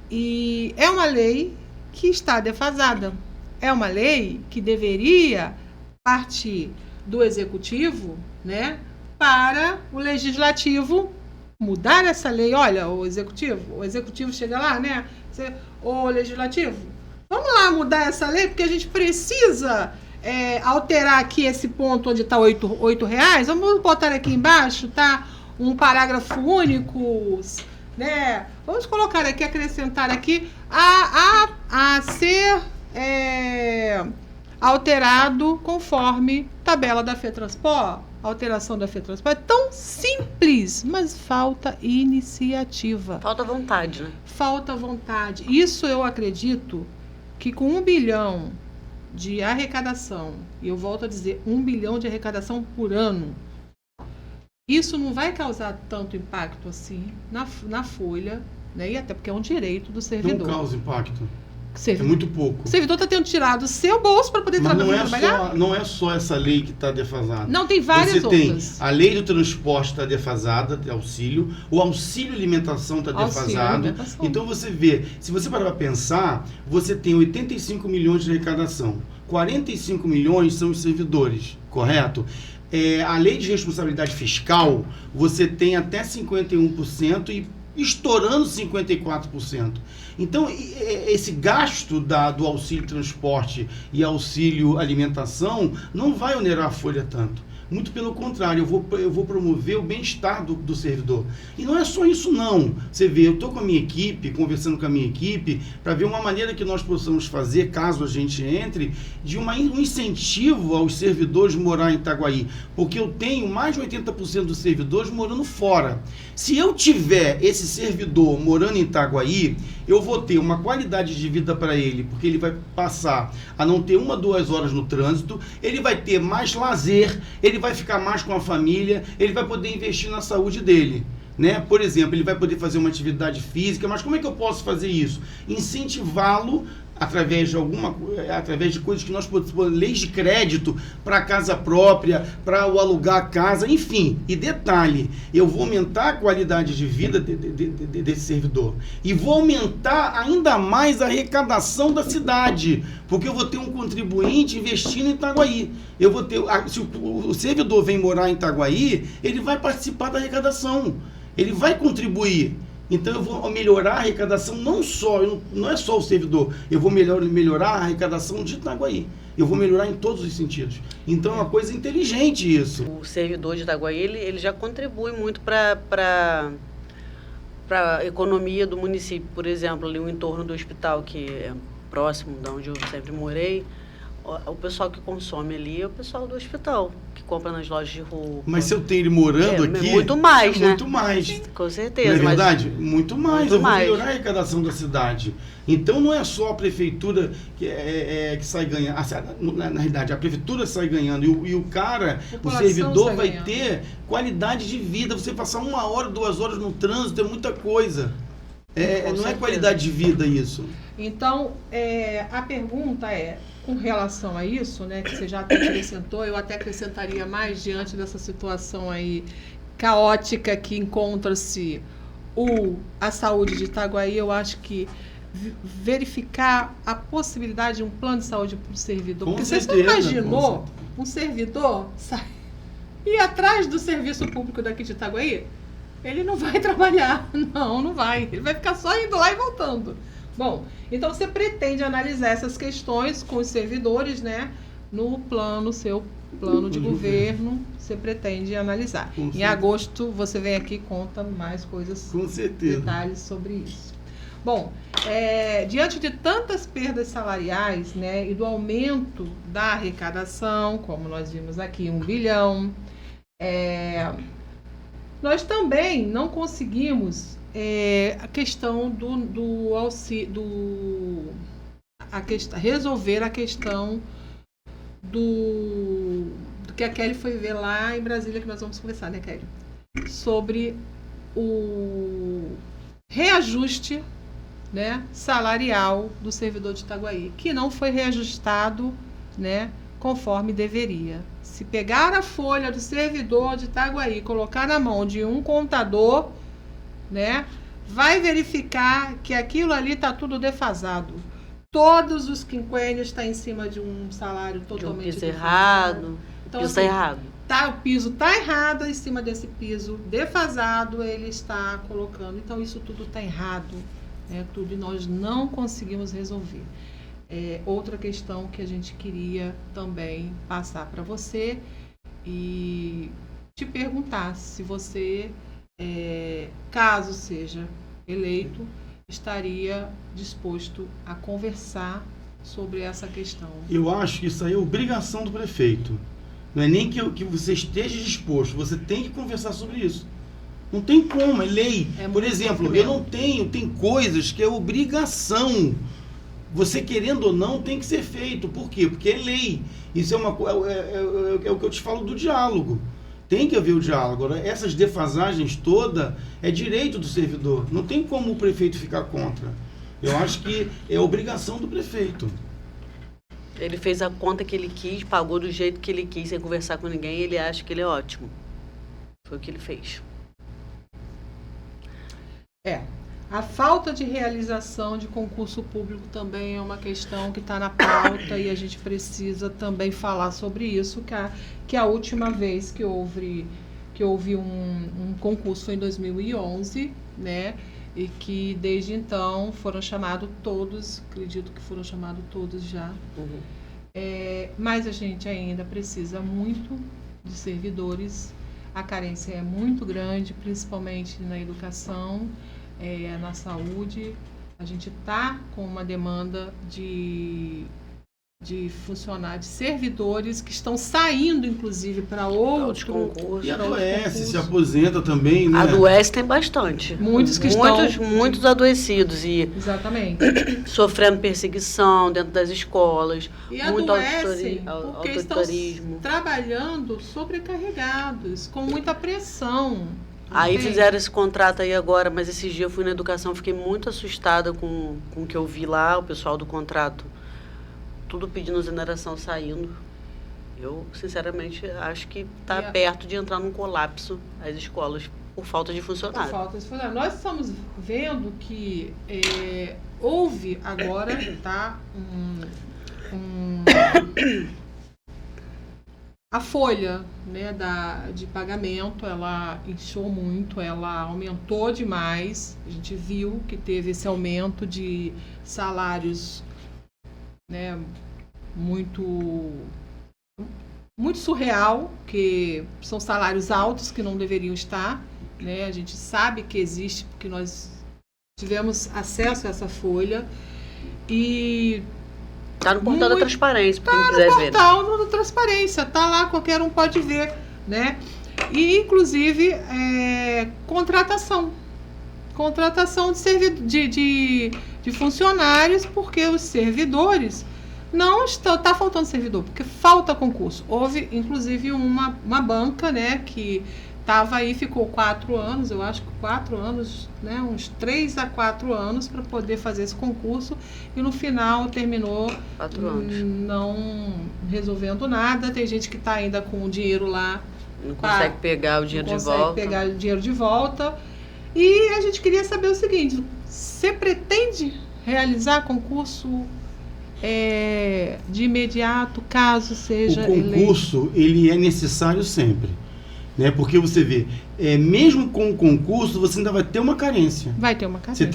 E é uma lei que está defasada. É uma lei que deveria partir do executivo, né, para o legislativo mudar essa lei. Olha, o executivo chega lá, né? O legislativo, vamos lá mudar essa lei, porque a gente precisa alterar aqui esse ponto onde está R$8. Vamos botar aqui embaixo, tá? Um parágrafo único, né? Vamos colocar aqui, acrescentar aqui a ser alterado conforme tabela da FETransport, alteração da FETransport. É tão simples, mas falta iniciativa. Falta vontade, né? Falta vontade. Isso eu acredito que com 1 bilhão de arrecadação, e eu volto a dizer, 1 bilhão de arrecadação por ano, isso não vai causar tanto impacto assim na folha, né? E até porque é um direito do servidor. Não causa impacto. É muito pouco. O servidor está tendo tirado o seu bolso para poder trabalhar. Não é só essa lei que está defasada. Não, tem várias outras. Você tem a lei do transporte está defasada, de auxílio. O auxílio alimentação está defasado. Então você vê, se você parar para pensar, você tem 85 milhões de arrecadação. 45 milhões são os servidores, correto? A lei de responsabilidade fiscal, você tem até 51% e estourando 54%. Então, esse gasto do auxílio transporte e auxílio alimentação não vai onerar a folha tanto. Muito pelo contrário, eu vou promover o bem-estar do servidor. E não é só isso não. Você vê, eu estou com a minha equipe, conversando com a minha equipe, para ver uma maneira que nós possamos fazer, caso a gente entre, de um incentivo aos servidores morar em Itaguaí. Porque eu tenho mais de 80% dos servidores morando fora. Se eu tiver esse servidor morando em Itaguaí, eu vou ter uma qualidade de vida para ele, porque ele vai passar a não ter 1 a 2 horas no trânsito, ele vai ter mais lazer, ele vai ficar mais com a família, ele vai poder investir na saúde dele. Né? Por exemplo, ele vai poder fazer uma atividade física, mas como é que eu posso fazer isso? Incentivá-lo através de coisas que nós podemos, leis de crédito para casa própria, para o alugar a casa, enfim. E detalhe, eu vou aumentar a qualidade de vida desse servidor e vou aumentar ainda mais a arrecadação da cidade, porque eu vou ter um contribuinte investindo em Itaguaí. Eu vou ter, se o servidor vem morar em Itaguaí, ele vai participar da arrecadação, ele vai contribuir. Então eu vou melhorar a arrecadação, não é só o servidor, eu vou melhorar a arrecadação de Itaguaí. Eu vou melhorar em todos os sentidos. Então é uma coisa inteligente isso. O servidor de Itaguaí, ele já contribui muito para a economia do município. Por exemplo, ali o entorno do hospital, que é próximo de onde eu sempre morei, o pessoal que consome ali é o pessoal do hospital, que compra nas lojas de roupa. Mas se eu tenho ele morando aqui... Muito mais, né? Muito mais. Com certeza. Não é verdade? Muito mais. Muito eu vou mais. melhorar a arrecadação da cidade. Então não é só a prefeitura que sai ganhando. Na realidade, a prefeitura sai ganhando. E o cara, o servidor vai ter qualidade de vida. Você passar 1 hora, 2 horas no trânsito é muita coisa. Não é qualidade de vida isso. Então, a pergunta com relação a isso, né, que você já até acrescentou, eu até acrescentaria mais diante dessa situação aí caótica que encontra-se a saúde de Itaguaí, eu acho que verificar a possibilidade de um plano de saúde para o servidor. Porque você não imaginou um servidor ir atrás do serviço público daqui de Itaguaí? Ele não vai trabalhar. Não vai. Ele vai ficar só indo lá e voltando. Bom, então você pretende analisar essas questões com os servidores, né? No seu plano de governo, você pretende analisar. Em agosto, você vem aqui e conta mais coisas, com certeza, detalhes sobre isso. Bom, diante de tantas perdas salariais, né, e do aumento da arrecadação, como nós vimos aqui, 1 bilhão, nós também não conseguimos a questão do auxílio, resolver a questão do que a Kelly foi ver lá em Brasília, que nós vamos conversar, né, Kelly? Sobre o reajuste, né, salarial do servidor de Itaguaí, que não foi reajustado, né, conforme deveria. Se pegar a folha do servidor de Itaguaí e colocar na mão de um contador, né, vai verificar que aquilo ali está tudo defasado. Todos os quinquênios estão em cima de um salário totalmente errado. Então, isso é errado. o piso está errado, em cima desse piso defasado, ele está colocando. Então, isso tudo está errado, né? Tudo, e nós não conseguimos resolver. Outra questão que a gente queria também passar para você e te perguntar se você, caso seja eleito, estaria disposto a conversar sobre essa questão. Eu acho que isso aí é obrigação do prefeito. Não é nem que você esteja disposto, você tem que conversar sobre isso. Não tem como, é lei. Por exemplo, tem coisas que é obrigação. Você querendo ou não, tem que ser feito. Por quê? Porque é lei. Isso é o que eu te falo do diálogo. Tem que haver o diálogo. Agora, essas defasagens todas é direito do servidor. Não tem como o prefeito ficar contra. Eu acho que é obrigação do prefeito. Ele fez a conta que ele quis, pagou do jeito que ele quis, sem conversar com ninguém, ele acha que ele é ótimo. Foi o que ele fez. A falta de realização de concurso público também é uma questão que está na pauta e a gente precisa também falar sobre isso, que a última vez que houve um concurso foi em 2011, né? E que desde então foram chamados todos, acredito que foram chamados todos já. Uhum. Mas a gente ainda precisa muito de servidores, a carência é muito grande, principalmente na educação, na saúde. A gente está com uma demanda de funcionários, de servidores que estão saindo, inclusive, para outro concurso. E adoece, se aposenta também, né? Adoece tem bastante. Muitos adoecidos e exatamente. Sofrendo perseguição dentro das escolas. E muito adoecem porque estão autoritarismo. trabalhando sobrecarregados, com muita pressão. Aí fizeram esse contrato aí agora, mas esses dias eu fui na educação, fiquei muito assustada com o que eu vi lá, o pessoal do contrato. Tudo pedindo exoneração, saindo. Eu, sinceramente, acho que está perto de entrar num colapso as escolas por falta de funcionário. Por falta de funcionário. Nós estamos vendo que houve agora, tá, a folha, né, de pagamento, ela inchou muito, ela aumentou demais. A gente viu que teve esse aumento de salários, né, muito surreal, que são salários altos que não deveriam estar, né? A gente sabe que existe porque nós tivemos acesso a essa folha e está no portal da transparência, para quem quiser ver. Está no portal da transparência, está lá, qualquer um pode ver, né? E inclusive contratação de funcionários, porque os servidores não estão, está faltando servidor, porque falta concurso. Houve, inclusive, uma banca, né, que estava aí, ficou 4 anos, eu acho que 4 anos, né, uns 3 a 4 anos para poder fazer esse concurso, e no final terminou 4 anos. Não resolvendo nada. Tem gente que está ainda com o dinheiro lá. Não consegue pegar o dinheiro de volta. Não consegue pegar o dinheiro de volta. E a gente queria saber o seguinte: você pretende realizar concurso de imediato, caso seja eleito? O concurso, ele é necessário sempre, né? Porque você vê, mesmo com o concurso, você ainda vai ter uma carência. Vai ter uma carência.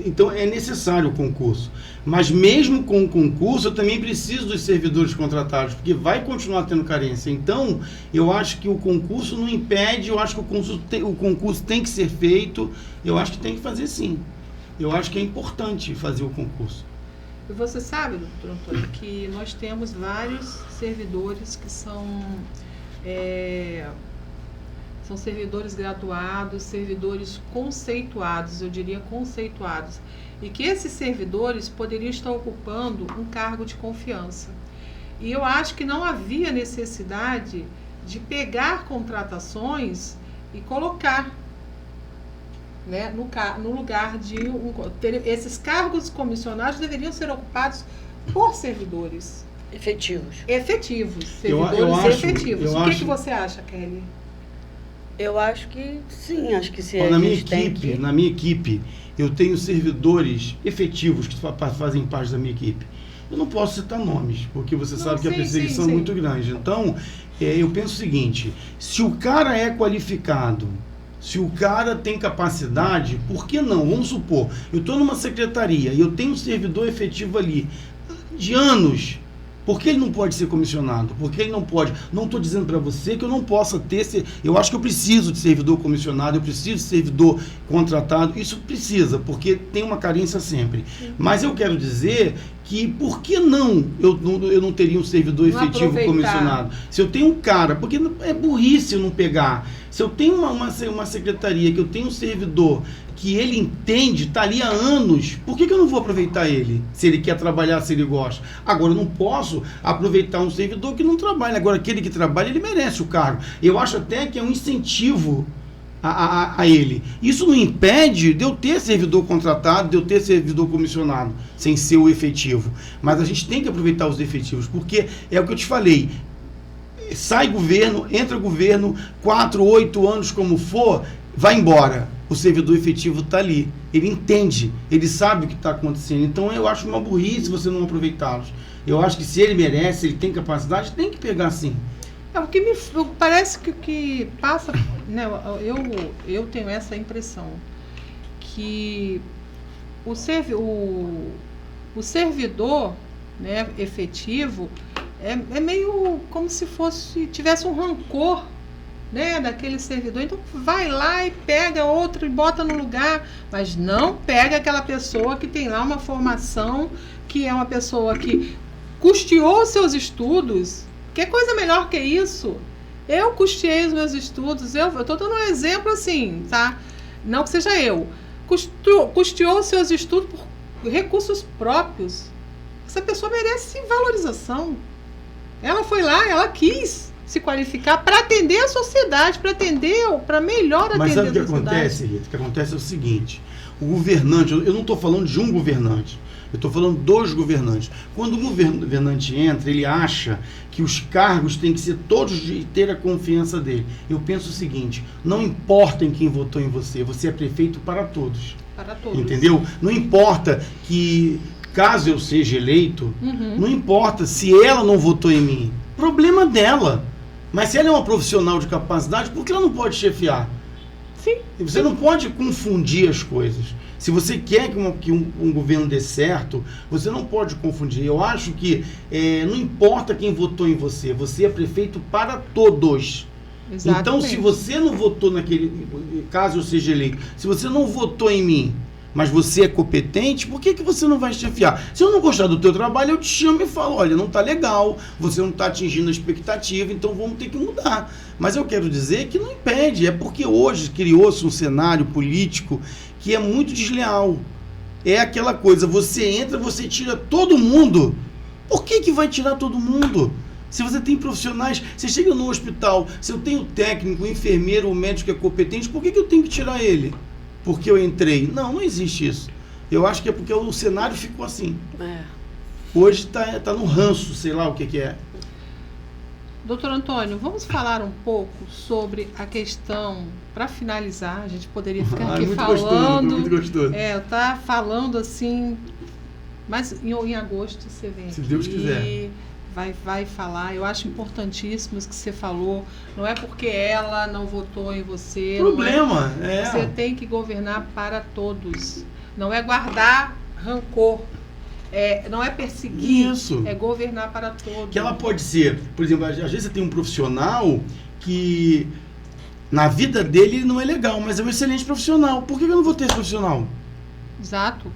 Então, é necessário o concurso. Mas mesmo com o concurso, eu também preciso dos servidores contratados, porque vai continuar tendo carência. Então, eu acho que o concurso não impede, eu acho que o concurso tem que ser feito, eu acho que tem que fazer sim. Eu acho que é importante fazer o concurso. E você sabe, doutor Antônio, que nós temos vários servidores que são servidores graduados, servidores conceituados, eu diria conceituados, e que esses servidores poderiam estar ocupando um cargo de confiança. E eu acho que não havia necessidade de pegar contratações e colocar, né, no lugar de esses cargos comissionados deveriam ser ocupados por servidores efetivos, servidores efetivos. O que você acha, Kelly? Eu acho que sim, acho que se na minha equipe eu tenho servidores efetivos que fazem parte da minha equipe. Eu não posso citar nomes, porque você sabe que a perseguição é muito grande. Então, eu penso o seguinte, se o cara é qualificado, se o cara tem capacidade, por que não? Vamos supor, eu estou numa secretaria e eu tenho um servidor efetivo ali de anos. Por que ele não pode ser comissionado? Por que ele não pode? Não estou dizendo para você que eu não possa ter... Eu acho que eu preciso de servidor comissionado, eu preciso de servidor contratado. Isso precisa, porque tem uma carência sempre. Mas eu quero dizer que por que não eu não teria um servidor efetivo comissionado? Se eu tenho um cara... Porque é burrice eu não pegar. Se eu tenho uma secretaria, que eu tenho um servidor que ele entende, está ali há anos, por que eu não vou aproveitar ele? Se ele quer trabalhar, se ele gosta. Agora, eu não posso aproveitar um servidor que não trabalha. Agora, aquele que trabalha, ele merece o cargo. Eu acho até que é um incentivo a ele. Isso não impede de eu ter servidor contratado, de eu ter servidor comissionado, sem ser o efetivo. Mas a gente tem que aproveitar os efetivos, porque é o que eu te falei. Sai governo, entra governo, 4, 8 anos como for, vai embora. O servidor efetivo está ali. Ele entende, ele sabe o que está acontecendo. Então eu acho uma burrice você não aproveitá-los. Eu acho que se ele merece, ele tem capacidade, tem que pegar sim. O que me parece que passa, né, eu tenho essa impressão, que o servidor, né, efetivo é meio como se tivesse um rancor, né, daquele servidor. Então vai lá e pega outro e bota no lugar, mas não pega aquela pessoa que tem lá uma formação, que é uma pessoa que custeou seus estudos. Que coisa melhor que isso? Eu custeei os meus estudos, eu estou dando um exemplo assim, tá? Não que seja eu. Custeou os seus estudos por recursos próprios. Essa pessoa merece valorização. Ela foi lá, ela quis se qualificar para atender a sociedade, para melhor atender a sociedade. Mas sabe o que acontece, Rita? O que acontece é o seguinte, o governante, eu não estou falando de um governante, eu estou falando dos governantes. Quando o governante entra, ele acha que os cargos têm que ser todos de ter a confiança dele. Eu penso o seguinte, não importa em quem votou em você, você é prefeito para todos. Para todos. Entendeu? Não importa que, caso eu seja eleito, não importa se ela não votou em mim. Problema dela. Mas se ela é uma profissional de capacidade, por que ela não pode chefiar? Sim. Você não pode confundir as coisas. Se você quer que um governo dê certo, você não pode confundir. Eu acho que não importa quem votou em você, você é prefeito para todos. Exatamente. Então, se você não votou naquele... Caso eu seja eleito, se você não votou em mim, mas você é competente, por que você não vai chefiar? Se eu não gostar do teu trabalho, eu te chamo e falo, olha, não está legal, você não está atingindo a expectativa, então vamos ter que mudar. Mas eu quero dizer que não impede, é porque hoje criou-se um cenário político que é muito desleal. É aquela coisa, você entra, você tira todo mundo. Por que vai tirar todo mundo? Se você tem profissionais, você chega no hospital, se eu tenho técnico, enfermeiro ou médico que é competente, por que eu tenho que tirar ele? Porque eu entrei. Não existe isso. Eu acho que é porque o cenário ficou assim. Hoje tá no ranço, sei lá o que é. Doutor Antônio, vamos falar um pouco sobre a questão, para finalizar, a gente poderia ficar aqui muito falando. Muito gostoso. Tá falando assim, mas em agosto você vem aqui. Se Deus quiser. Vai falar, eu acho importantíssimo isso que você falou, não é porque ela não votou em você. Problema, Você tem que governar para todos, não é guardar rancor, não é perseguir, isso. É governar para todos. Que ela pode ser, por exemplo, às vezes você tem um profissional que na vida dele ele não é legal, mas é um excelente profissional, por que eu não vou ter esse profissional? Exato.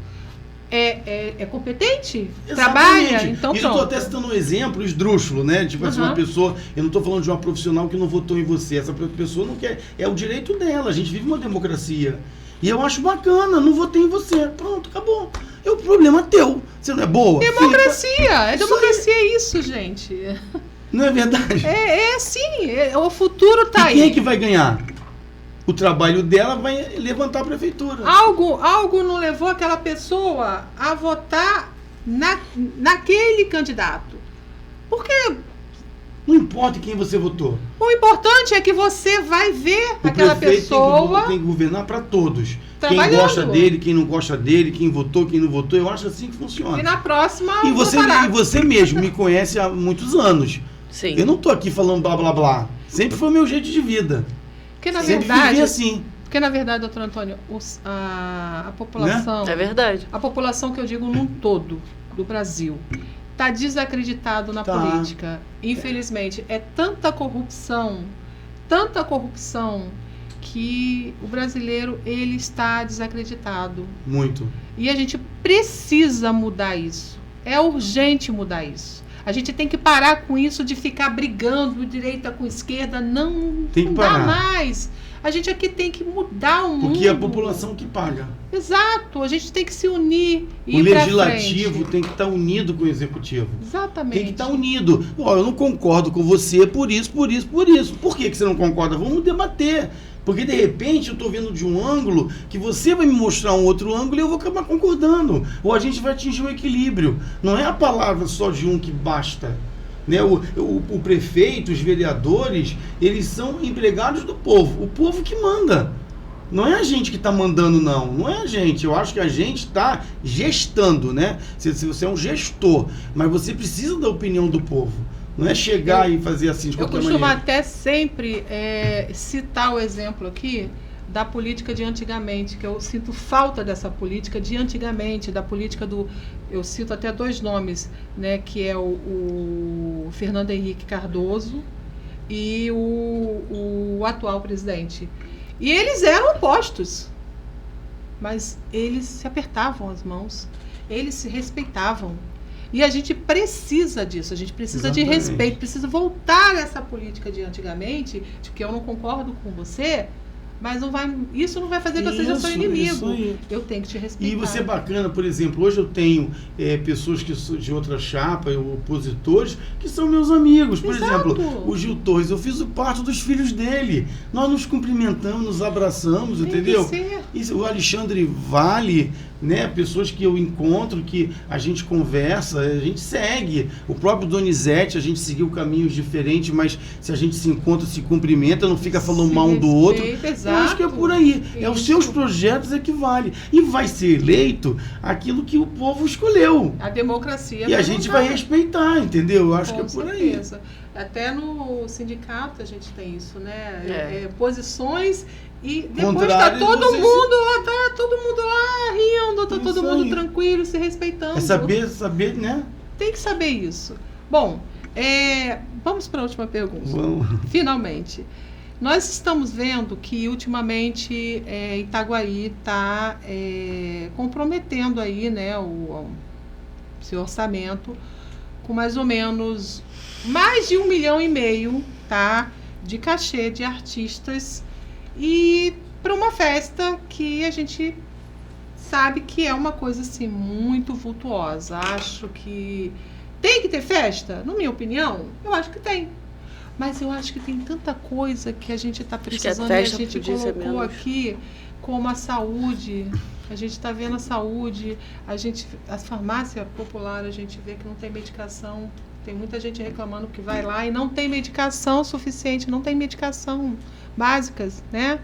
É competente? Exatamente. Trabalha? Então pronto. Eu estou até citando um exemplo esdrúxulo, né? Tipo assim, uma pessoa, eu não estou falando de uma profissional que não votou em você, essa pessoa não quer, é o direito dela, a gente vive uma democracia. E eu acho bacana, não votei em você, pronto, acabou. É o problema teu, você não é boa? Democracia, democracia é isso, gente. Não é verdade? Sim, o futuro está aí. Quem é que vai ganhar? O trabalho dela vai levantar a prefeitura. Algo não levou aquela pessoa a votar naquele candidato. Porque não importa quem você votou. O importante é que você vai ver aquela pessoa. Tem que governar para todos. Quem gosta dele, quem não gosta dele, quem votou, quem não votou. Eu acho assim que funciona. E na próxima. E você mesmo me conhece há muitos anos. Sim. Eu não tô aqui falando blá blá blá. Sempre foi o meu jeito de vida. Porque na Sempre verdade, vivi assim. porque na verdade, doutor Antônio, a população, É verdade. a população que eu digo num todo do Brasil, está desacreditado na política. Infelizmente, é tanta corrupção, que o brasileiro ele está desacreditado. Muito. E a gente precisa mudar isso. É urgente mudar isso. A gente tem que parar com isso de ficar brigando direita com esquerda. Não, Tem que não dá parar. mais. A gente aqui tem que mudar o mundo. Porque é a população que paga. Exato. A gente tem que se unir e O ir pra legislativo frente. tem que estar unido com o executivo. Exatamente. Tem que estar unido. Ó, eu não concordo com você por isso. Por que você não concorda? Vamos debater. Porque, de repente, eu estou vendo de um ângulo que você vai me mostrar um outro ângulo e eu vou acabar concordando. Ou a gente vai atingir um equilíbrio. Não é a palavra só de um que basta. Né? O prefeito, os vereadores, eles são empregados do povo. O povo que manda. Não é a gente que está mandando, não. Não é a gente. Eu acho que a gente está gestando, né? Se você é um gestor. Mas você precisa da opinião do povo. Não é chegar e fazer assim de Eu qualquer costumo maneira. até sempre citar o exemplo aqui da política de antigamente, que eu sinto falta dessa política de antigamente, da política do... Eu cito até 2 nomes, né, que é o Fernando Henrique Cardoso e o atual presidente. E eles eram opostos, mas eles se apertavam as mãos, eles se respeitavam. E a gente precisa disso, a gente precisa de Exatamente. respeito, precisa voltar a essa política de antigamente, de que eu não concordo com você, mas isso não vai fazer que eu seja seu Isso inimigo. aí. Eu tenho que te respeitar. E você é bacana, por exemplo, hoje eu tenho pessoas que são de outra chapa, opositores, que são meus amigos. Por Exato. exemplo, o Gil Torres, eu fiz parte dos filhos dele. Nós nos cumprimentamos, nos abraçamos, Tem que entendeu? ser. E o Alexandre Vale, né, pessoas que eu encontro, que a gente conversa, a gente segue. O próprio Donizete, a gente seguiu caminhos diferentes, mas se a gente se encontra, se cumprimenta, não fica falando mal um do outro. Respeita, Eu acho que é por aí. É os Isso. seus projetos é que vale. E vai ser eleito aquilo que o povo escolheu. A democracia E a gente vai respeitar, entendeu? Eu acho que é por aí. certeza. Até no sindicato a gente tem isso, né? É. Posições e depois Contrário, tá todo você mundo lá rindo, tá Isso todo mundo aí. tranquilo, se respeitando. É saber, né? Tem que saber isso. Bom, vamos para a última pergunta. Vamos. Finalmente. Nós estamos vendo que ultimamente Itaguaí está comprometendo aí, né, o seu orçamento com mais ou menos mais de 1,5 milhão, tá, de cachê de artistas e para uma festa que a gente sabe que é uma coisa assim muito vultuosa. Acho que tem que ter festa, na minha opinião, eu acho que tem. Mas eu acho que tem tanta coisa que a gente está precisando, e a festa gente podia ser colocou menos. aqui, como a saúde. A gente está vendo a saúde, a farmácia popular, a gente vê que não tem medicação. Tem muita gente reclamando que vai lá e não tem medicação suficiente, não tem medicação básicas, né?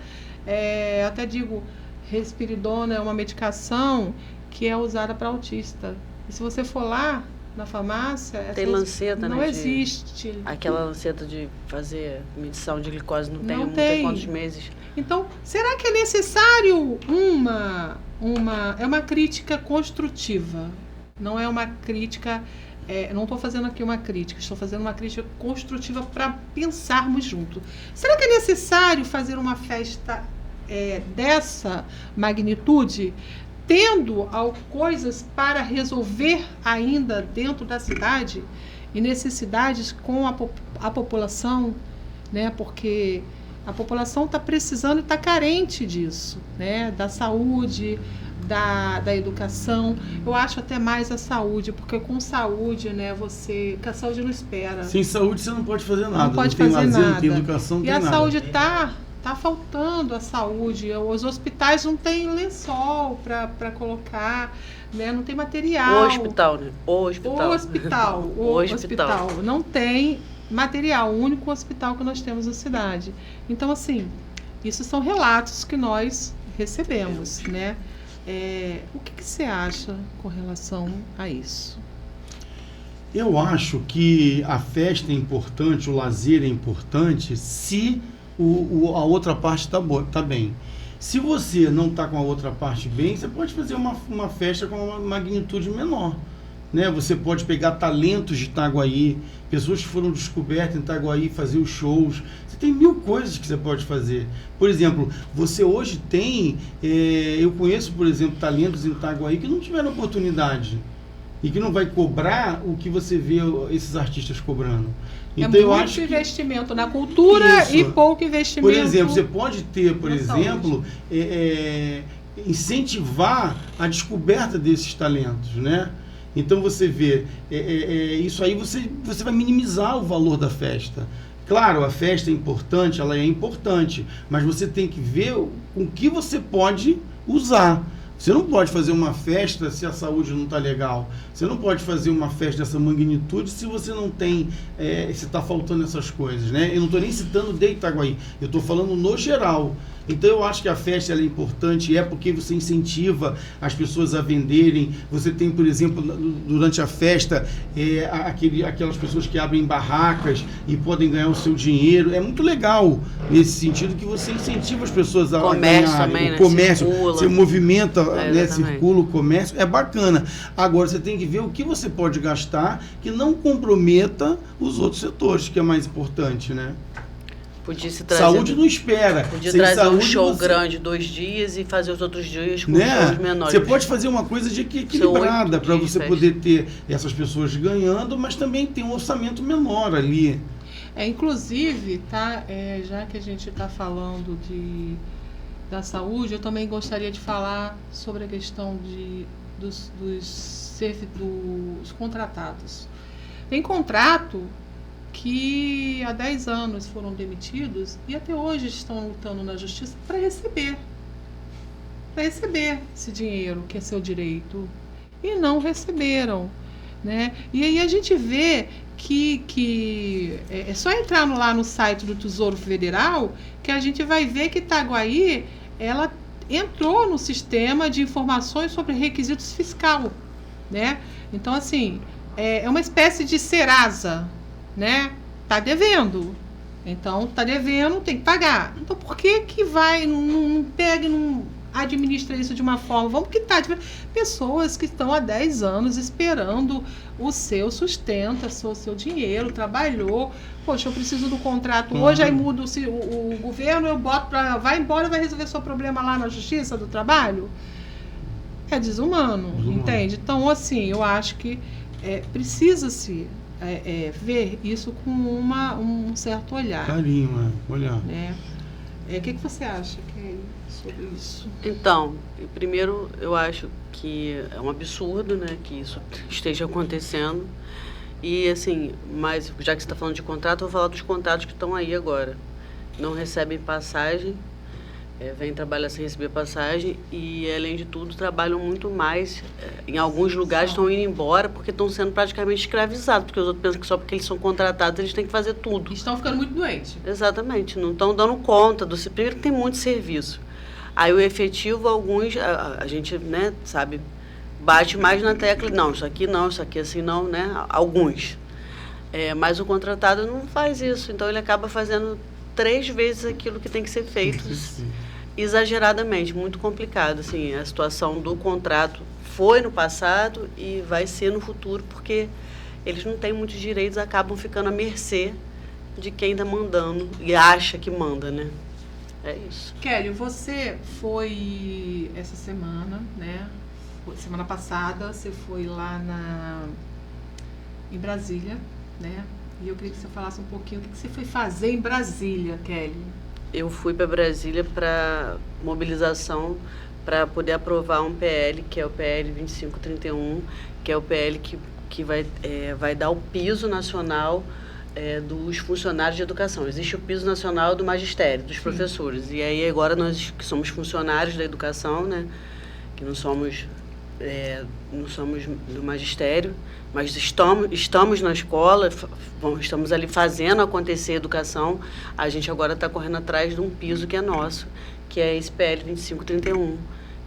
Até digo, risperidona é uma medicação que é usada para autista. E se você for lá na farmácia, Tem lanceta, não né? existe. Aquela lanceta de fazer medição de glicose não tem, Não não tem tem. quantos meses. Então, será que é necessário é uma crítica construtiva? Não é uma crítica... não estou fazendo aqui uma crítica, estou fazendo uma crítica construtiva para pensarmos juntos. Será que é necessário fazer uma festa dessa magnitude, tendo coisas para resolver ainda dentro da cidade e necessidades com a população, né? Porque a população está precisando e está carente disso, né? Da saúde, da educação. Eu acho até mais a saúde, porque com saúde, né, que a saúde não espera. Sem saúde você não pode fazer nada. Não pode tem fazer lazer, nada. não tem educação, não E tem a nada. saúde tá faltando a saúde. Os hospitais não têm lençol para colocar, né? Não tem material. O hospital, né? O hospital. O hospital. Não tem material. O único hospital que nós temos na cidade. Então, assim, isso são relatos que nós recebemos, né? O que você acha com relação a isso? Eu acho que a festa é importante, o lazer é importante, se a outra parte tá bem. Se você não está com a outra parte bem, você pode fazer uma festa com uma magnitude menor. Né? Você pode pegar talentos de Itaguaí, pessoas que foram descobertas em Itaguaí, fazer os shows. Você tem 1000 coisas que você pode fazer. Por exemplo, você hoje tem... eu conheço, por exemplo, talentos em Itaguaí que não tiveram oportunidade e que não vai cobrar o que você vê esses artistas cobrando. Então, eu acho que investimento na cultura e pouco investimento. Por exemplo, você pode ter, por exemplo, incentivar a descoberta desses talentos, né? Então você vê, isso aí você vai minimizar o valor da festa. Claro, a festa é importante, ela é importante, mas você tem que ver com que você pode usar. Você não pode fazer uma festa se a saúde não está legal. Você não pode fazer uma festa dessa magnitude se você não tem, se está faltando essas coisas, né? Eu não estou nem citando de Itaguaí, eu estou falando no geral. Então eu acho que a festa ela é importante, porque você incentiva as pessoas a venderem. Você tem, por exemplo, durante a festa, aquelas pessoas que abrem barracas e podem ganhar o seu dinheiro. É muito legal nesse sentido que você incentiva as pessoas a comércio ganharem. Também, o comércio, circula. Você movimenta, circula o comércio, é bacana. Agora você tem que ver o que você pode gastar que não comprometa os outros setores, que é mais importante, né? Podia se trazer, saúde não espera. Podia trazer um show grande 2 dias e fazer os outros dias com shows menores. Você pode fazer uma coisa de equilibrada para você poder ter essas pessoas ganhando, mas também tem um orçamento menor ali. Inclusive, tá, já que a gente está falando da saúde, eu também gostaria de falar sobre a questão dos contratados. Tem contrato que há 10 anos foram demitidos e até hoje estão lutando na justiça para receber esse dinheiro, que é seu direito, e não receberam, né? E aí a gente vê que é só entrar lá no site do Tesouro Federal que a gente vai ver que Itaguaí, ela entrou no sistema de informações sobre requisitos fiscal, né? Então, assim, é uma espécie de Serasa, né? Tá devendo. Então, tá devendo, tem que pagar. Então, por que não pega e não administra isso de uma forma? Vamos quitar. Pessoas que estão há 10 anos esperando o seu sustento, o seu dinheiro, trabalhou. Poxa, eu preciso do contrato hoje, aí muda o governo, eu boto vai embora, vai resolver seu problema lá na Justiça do Trabalho. É desumano, entende? Então, assim, eu acho que precisa-se ver isso com um certo olhar. Carinho, olhar. O que você acha, Kelly, sobre isso? Então, primeiro, eu acho que é um absurdo, né, que isso esteja acontecendo. E, assim, mas já que você está falando de contrato, eu vou falar dos contratos que estão aí agora. Não recebem passagem, vêm trabalhar sem receber passagem e, além de tudo, trabalham muito mais. Em alguns lugares estão indo embora porque estão sendo praticamente escravizados, porque os outros pensam que só porque eles são contratados eles têm que fazer tudo. Estão ficando muito doentes. Exatamente, não estão dando conta do... Primeiro que tem muito serviço. Aí o efetivo, alguns, a gente, né, sabe, bate mais na tecla, não, isso aqui assim não, né, alguns. Mas o contratado não faz isso, então ele acaba fazendo 3 vezes aquilo que tem que ser feito. Exageradamente, muito complicado, assim, a situação do contrato foi no passado e vai ser no futuro, porque eles não têm muitos direitos, acabam ficando à mercê de quem está mandando e acha que manda, né? É isso. Kelly, você foi essa semana, né? Semana passada, você foi lá em Brasília, né? E eu queria que você falasse um pouquinho o que você foi fazer em Brasília, Kelly. Eu fui para Brasília para mobilização para poder aprovar um PL, que é o PL 2531, que é o PL que vai dar o piso nacional dos funcionários de educação. Existe o piso nacional do magistério, dos professores. E aí agora nós que somos funcionários da educação, né, que não somos do magistério, mas estamos na escola, estamos ali fazendo acontecer a educação, a gente agora está correndo atrás de um piso que é nosso, que é esse PL 2531,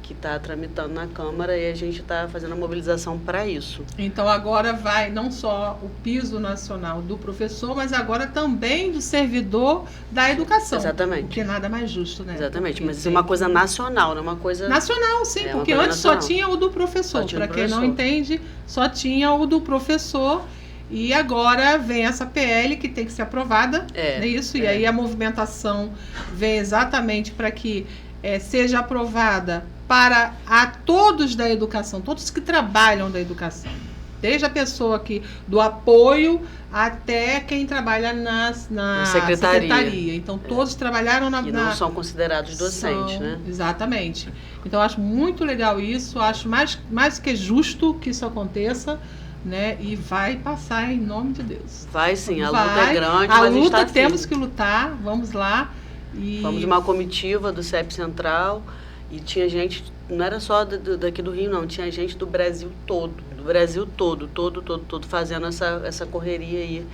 que está tramitando na Câmara e a gente está fazendo a mobilização para isso. Então agora vai não só o piso nacional do professor, mas agora também do servidor da educação. Exatamente. O que é nada mais justo, né? Exatamente, Porque mas isso é uma coisa nacional, não é uma coisa... Nacional, sim, porque antes só tinha o do professor. Para quem não entende, só tinha o do professor. E agora vem essa PL que tem que ser aprovada, é isso? E aí a movimentação vem exatamente para que seja aprovada para a todos da educação, todos que trabalham da educação. Desde a pessoa do apoio até quem trabalha na secretaria. Então, todos trabalharam e não são considerados docentes, né? Exatamente. Então, eu acho muito legal isso, acho mais que justo que isso aconteça, né? E vai passar em nome de Deus. Vai sim, a luta é grande, a mas luta está temos que lutar, vamos lá. Fomos de uma comitiva do CEP Central e tinha gente, não era só daqui do Rio não, tinha gente do Brasil todo, todo fazendo essa correria aí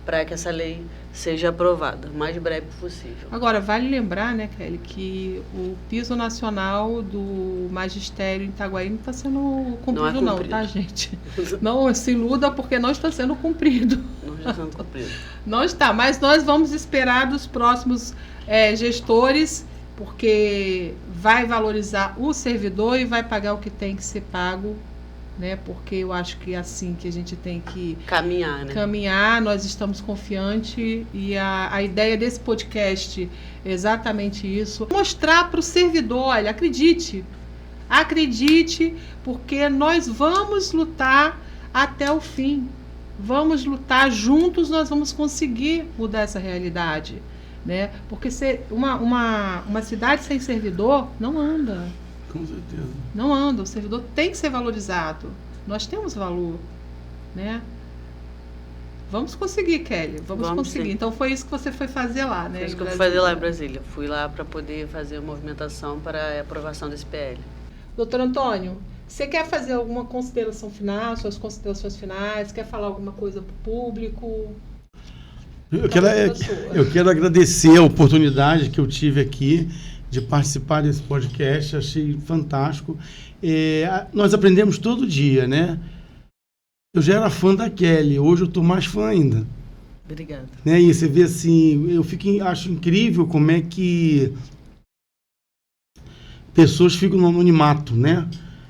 para que essa lei seja aprovada o mais breve possível. Agora, vale lembrar, né, Kelly, que o piso nacional do magistério em Itaguaí não está sendo cumprido não, tá, gente? Não se iluda porque não está sendo cumprido. Não está sendo cumprido. Não está, mas nós vamos esperar dos próximos gestores, porque vai valorizar o servidor e vai pagar o que tem que ser pago, né? Porque eu acho que é assim que a gente tem que caminhar, né? Caminhar, nós estamos confiantes e a ideia desse podcast é exatamente isso. Mostrar para o servidor, olha, acredite, porque nós vamos lutar até o fim. Vamos lutar juntos, nós vamos conseguir mudar essa realidade, né? Porque uma cidade sem servidor não anda. Com certeza. Não anda, o servidor tem que ser valorizado. Nós temos valor, né? Vamos conseguir, Kelly, vamos conseguir. Sim. Então foi isso que você foi fazer lá, né? Foi isso que eu fui fazer lá em Brasília. Fui lá para poder fazer a movimentação para a aprovação desse PL. Doutor Antônio, você quer fazer alguma consideração final, suas considerações finais? Quer falar alguma coisa para o público? Eu quero agradecer a oportunidade que eu tive aqui de participar desse podcast, achei fantástico. Nós aprendemos todo dia, né? Eu já era fã da Kelly, hoje eu estou mais fã ainda. Obrigada. Né? E você vê assim, acho incrível como é que pessoas ficam no anonimato, né?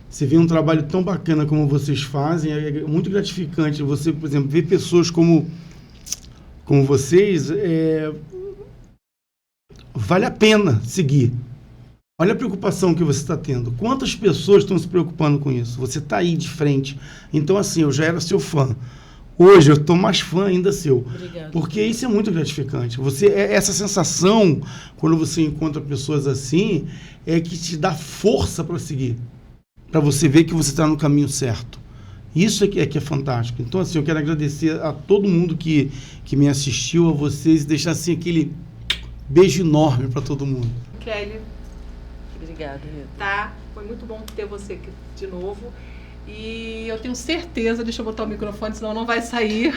Você vê um trabalho tão bacana como vocês fazem, é muito gratificante. Você, por exemplo, ver pessoas como vocês, vale a pena seguir. Olha a preocupação que você está tendo. Quantas pessoas estão se preocupando com isso? Você está aí de frente. Então, assim, eu já era seu fã. Hoje eu estou mais fã ainda seu. Obrigada. Porque isso é muito gratificante. Essa sensação, quando você encontra pessoas assim, é que te dá força para seguir. Para você ver que você está no caminho certo. Isso é que é fantástico. Então, assim, eu quero agradecer a todo mundo que me assistiu, a vocês, e deixar assim aquele beijo enorme para todo mundo. Kelly. Obrigada, Rita. Tá? Foi muito bom ter você aqui de novo. E eu tenho certeza, deixa eu botar o microfone, senão não vai sair.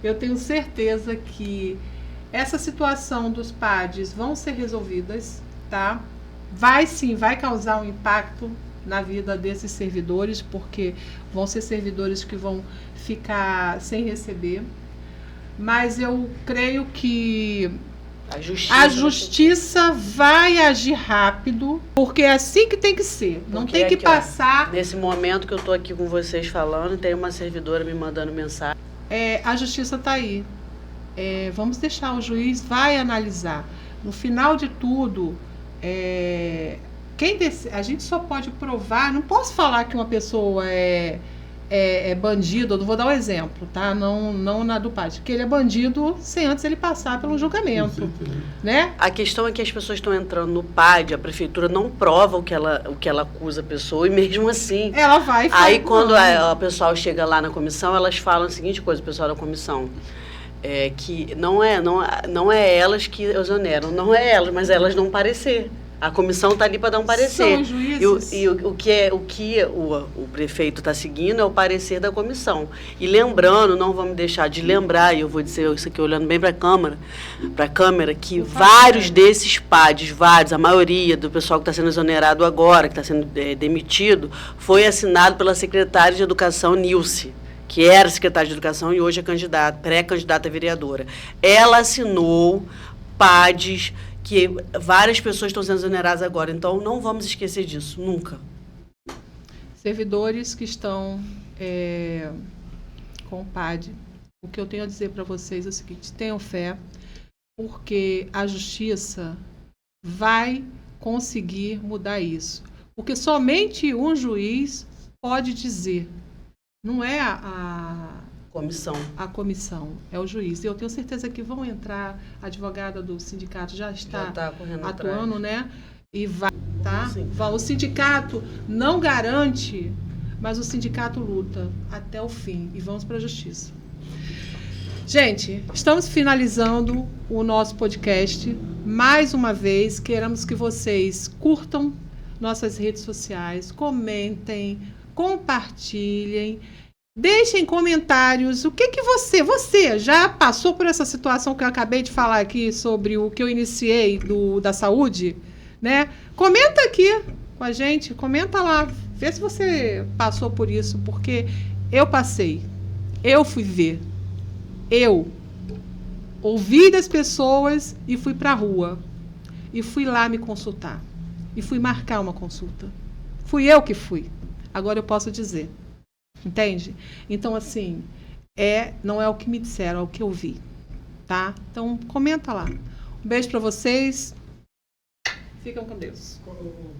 Eu tenho certeza que essa situação dos PADs vão ser resolvidas, tá? Vai causar um impacto na vida desses servidores, porque vão ser servidores que vão ficar sem receber. Mas eu creio que a justiça vai agir rápido, porque é assim que tem que ser. Não tem que passar... Nesse momento que eu estou aqui com vocês falando, tem uma servidora me mandando mensagem. A justiça está aí. Vamos deixar, o juiz vai analisar. No final de tudo, a gente só pode provar... Não posso falar que uma pessoa é bandido, eu não vou dar um exemplo, tá? Não na do PAD, porque ele é bandido sem antes ele passar pelo julgamento, né? A questão é que as pessoas estão entrando no PAD, a prefeitura não prova o que ela acusa a pessoa, e mesmo assim... Ela vai... Aí quando o pessoal chega lá na comissão, elas falam a seguinte coisa, o pessoal da comissão, que não é elas que exoneram, não é elas, mas elas não parecer. A comissão está ali para dar um parecer. São juízes. E o que o prefeito está seguindo é o parecer da comissão. E lembrando, não vamos deixar de lembrar, e eu vou dizer isso aqui olhando bem para a câmera, que vários desses PADs, a maioria do pessoal que está sendo exonerado agora, que está sendo demitido, foi assinado pela secretária de Educação, Nilce, que era secretária de Educação e hoje é pré-candidata a vereadora. Ela assinou PADs que várias pessoas estão sendo exoneradas agora. Então, não vamos esquecer disso, nunca. Servidores que estão com o PAD, o que eu tenho a dizer para vocês é o seguinte: tenham fé, porque a justiça vai conseguir mudar isso. Porque somente um juiz pode dizer, não é a comissão, é o juiz. Eu tenho certeza que vão entrar, a advogada do sindicato já está atuando, atrás, né? E vai, tá? O sindicato não garante, mas o sindicato luta até o fim e vamos para a justiça. Gente, estamos finalizando o nosso podcast. Mais uma vez, queremos que vocês curtam nossas redes sociais, comentem, compartilhem. Deixem comentários o que você já passou por essa situação que eu acabei de falar aqui sobre o que eu iniciei da saúde, né? Comenta aqui com a gente, comenta lá, vê se você passou por isso, porque eu passei, eu fui ver, eu ouvi das pessoas e fui para a rua, e fui lá me consultar, e fui marcar uma consulta. Fui eu que fui, agora eu posso dizer. Entende? Então, assim, não é o que me disseram, é o que eu vi, tá? Então, comenta lá. Um beijo para vocês. Fiquem com Deus.